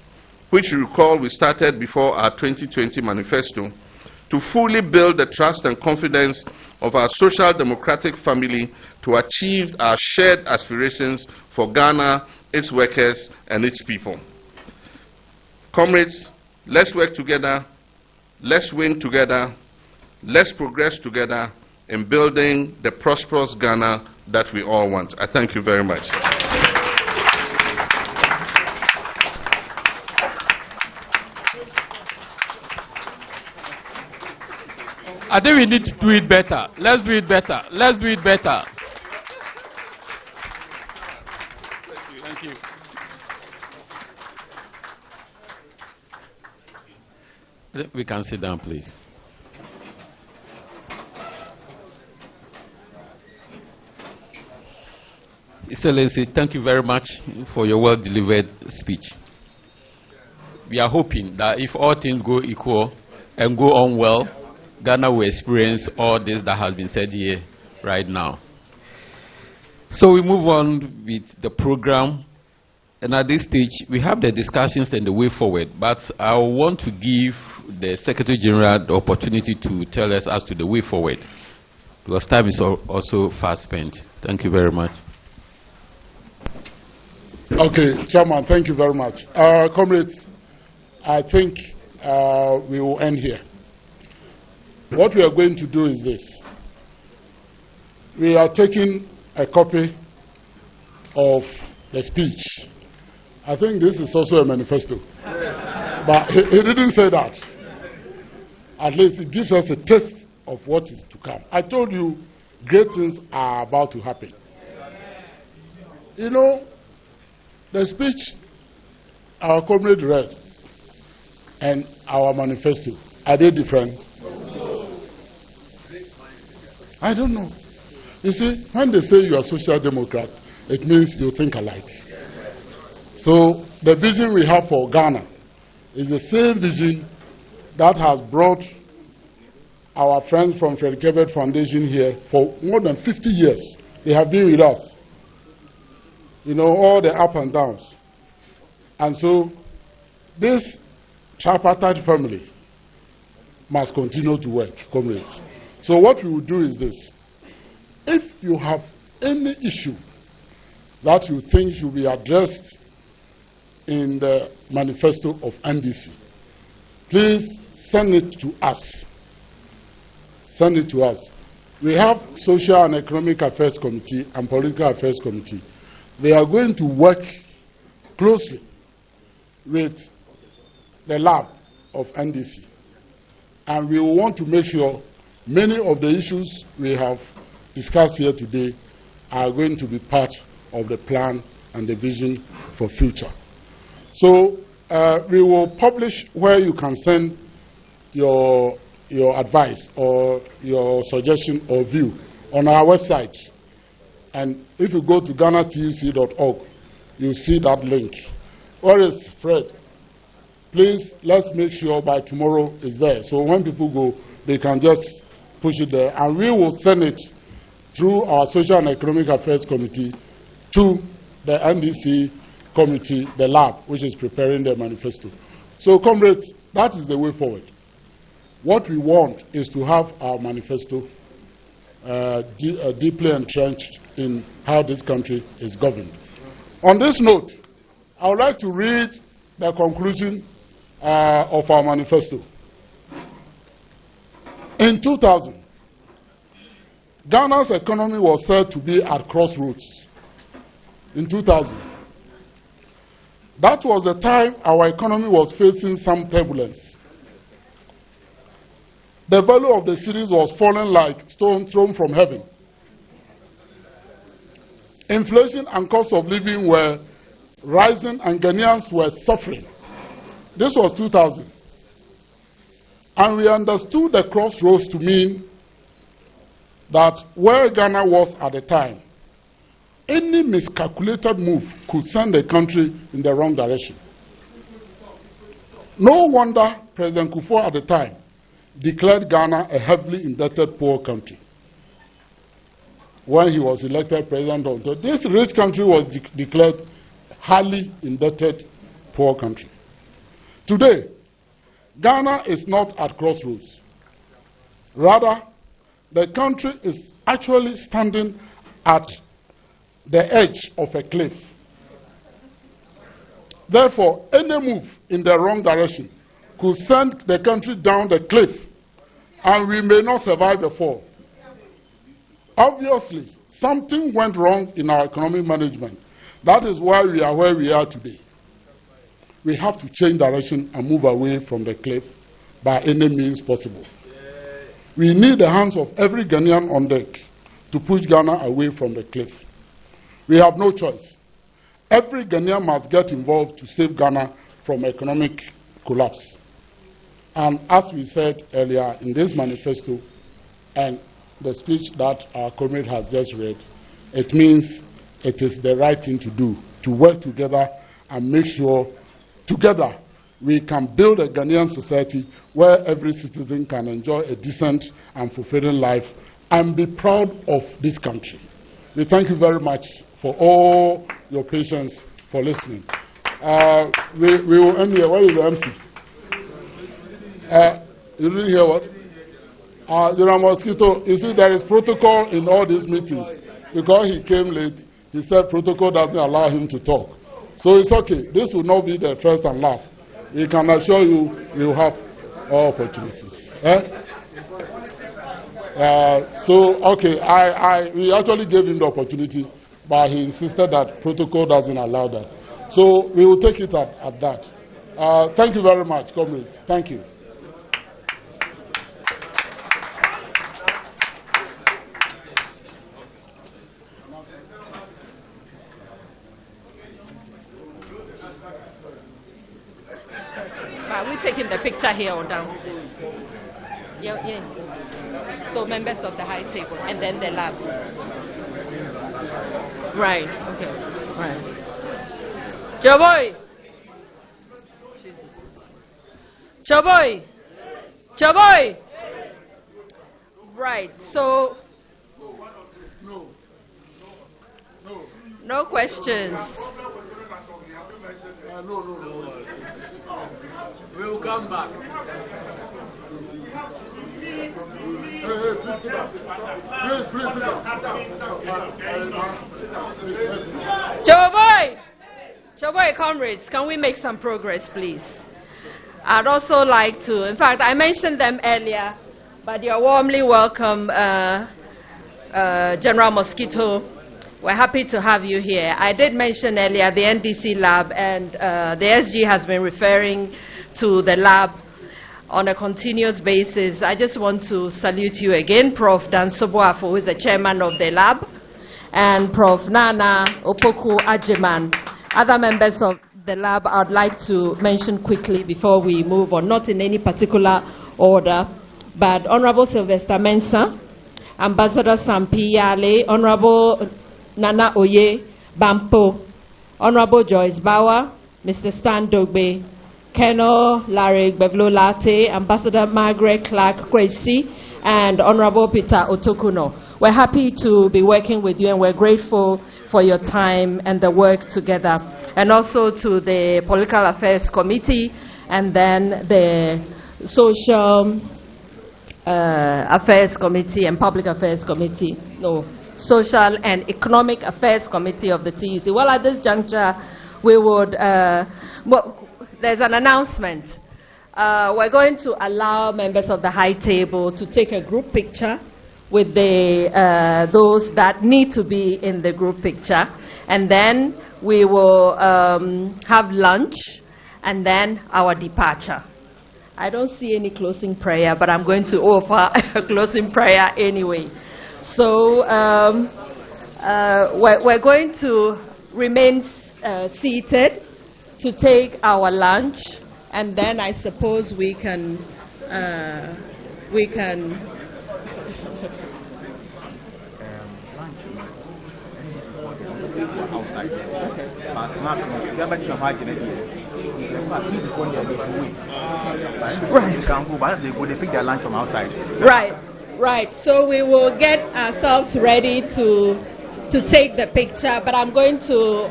which you recall we started before our 2020 manifesto, to fully build the trust and confidence of our social democratic family to achieve our shared aspirations for Ghana, its workers, and its people. Comrades, let's work together, let's win together, let's progress together in building the prosperous Ghana that we all want. I thank you very much. I think we need to do it better. Let's do it better. Let's do it better. Thank you. We can sit down, please. Excellency, thank you very much for your well-delivered speech. We are hoping that if all things go equal and go on well, Ghana will experience all this that has been said here right now. So we move on with the program, and at this stage we have the discussions and the way forward, but I want to give the Secretary General the opportunity to tell us as to the way forward, because time is also fast spent. Thank you very much. Okay, Chairman, thank you very much. Comrades, I think we will end here. What we are going to do is this. We are taking a copy of the speech. I think this is also a manifesto. But he didn't say that. At least it gives us a taste of what is to come. I told you great things are about to happen. You know, the speech our comrade read and our manifesto, are they different? I don't know. You see, when they say you are social democrat, it means you think alike. So the vision we have for Ghana is the same vision that has brought our friends from Fred Kebet Foundation here for more than 50 years. They have been with us. You know, all the up and downs. And so this tripartite family must continue to work, comrades. So what we will do is this. If you have any issue that you think should be addressed in the manifesto of NDC, please send it to us. Send it to us. We have Social and Economic Affairs Committee and Political Affairs Committee. They are going to work closely with the lab of NDC. And we will want to make sure many of the issues we have discussed here today are going to be part of the plan and the vision for future. So we will publish where you can send your advice or your suggestion or view on our website. And if you go to GhanaTUC.org, you'll see that link. Where is Fred? Please, let's make sure by tomorrow it's there. So when people go, they can just push it there. And we will send it through our Social and Economic Affairs Committee to the NDC committee, the lab, which is preparing the manifesto. So, comrades, that is the way forward. What we want is to have our manifesto deeply entrenched in how this country is governed. On this note, I would like to read the conclusion of our manifesto. In 2000, Ghana's economy was said to be at crossroads. In 2000. That was the time our economy was facing some turbulence. The value of the cedis was falling like stone thrown from heaven. Inflation and cost of living were rising and Ghanaians were suffering. This was 2000. And we understood the crossroads to mean that where Ghana was at the time, any miscalculated move could send the country in the wrong direction. No wonder President Kufuor at the time declared Ghana a heavily indebted poor country. When he was elected president, this rich country was declared highly indebted poor country. Today, Ghana is not at crossroads. Rather, the country is actually standing at the edge of a cliff. Therefore, any move in the wrong direction could send the country down the cliff, and we may not survive the fall. Obviously, something went wrong in our economic management. That is why we are where we are today. We have to change direction and move away from the cliff by any means possible. We need the hands of every Ghanaian on deck to push Ghana away from the cliff. We have no choice. Every Ghanaian must get involved to save Ghana from economic collapse. And as we said earlier in this manifesto and the speech that our comrade has just read, it means it is the right thing to do, to work together and make sure together we can build a Ghanaian society where every citizen can enjoy a decent and fulfilling life and be proud of this country. We thank you very much for all your patience for listening. We will end here. Where is the MC? You didn't hear what? General Mosquito, you see, there is protocol in all these meetings. Because he came late, he said protocol doesn't allow him to talk. So it's okay. This will not be the first and last. We can assure you we will have all opportunities. We actually gave him the opportunity, but he insisted that protocol doesn't allow that. So we will take it at that. Thank you very much, comrades. Thank you. Are we taking the picture here or downstairs? Yeah. So members of the high table and then the lab. Right. Okay. Right. Joboy. Joboy. Joboy. Right. So. No questions. No. We will come back. Joboy, comrades, can we make some progress, please? I'd also like to, in fact, I mentioned them earlier, but you're warmly welcome, General Mosquito. We're happy to have you here. I did mention earlier the NDC lab, and the SG has been referring to the lab on a continuous basis. I just want to salute you again, Prof. Dan Soboafo, who is the chairman of the lab, and Prof. Nana Opoku Ajiman. Other members of the lab I'd like to mention quickly before we move on, not in any particular order, but Honorable Sylvester Mensah, Ambassador Sampi Yale, Honorable Nana Oye Bampo, Honorable Joyce Bauer, Mr. Stan Dogbe, Colonel Larry Bevlo-Latte, Ambassador Margaret Clark Kwesi, and Honorable Peter Otokuno. We're happy to be working with you, and we're grateful for your time and the work together. And also to the Political Affairs Committee and then the Social Affairs Committee and Public Affairs Committee. No, Social and Economic Affairs Committee of the TUC. Well, at this juncture, we would, there's an announcement. We're going to allow members of the high table to take a group picture with those that need to be in the group picture. And then we will have lunch and then our departure. I don't see any closing prayer, but I'm going to offer a closing prayer anyway. So we're going to remain seated to take our lunch, and then I suppose we can outside. Right. So we will get ourselves ready to take the picture, but I'm going to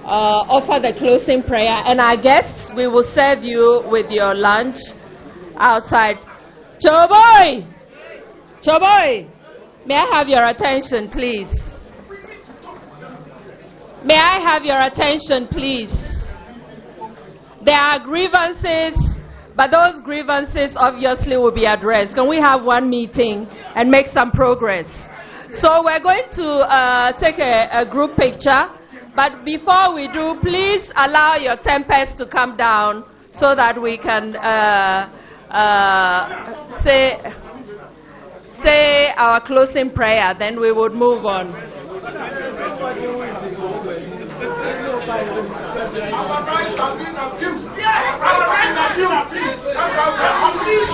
offer the closing prayer, and our guests, we will serve you with your lunch outside. Choboy! May I have your attention, please? May I have your attention, please? There are grievances, but those grievances obviously will be addressed. Can we have one meeting and make some progress? So we're going to take a group picture, but before we do, please allow your tempers to come down so that we can say our closing prayer, then we would move on.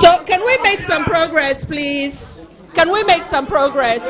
So can we make some progress, please? Can we make some progress?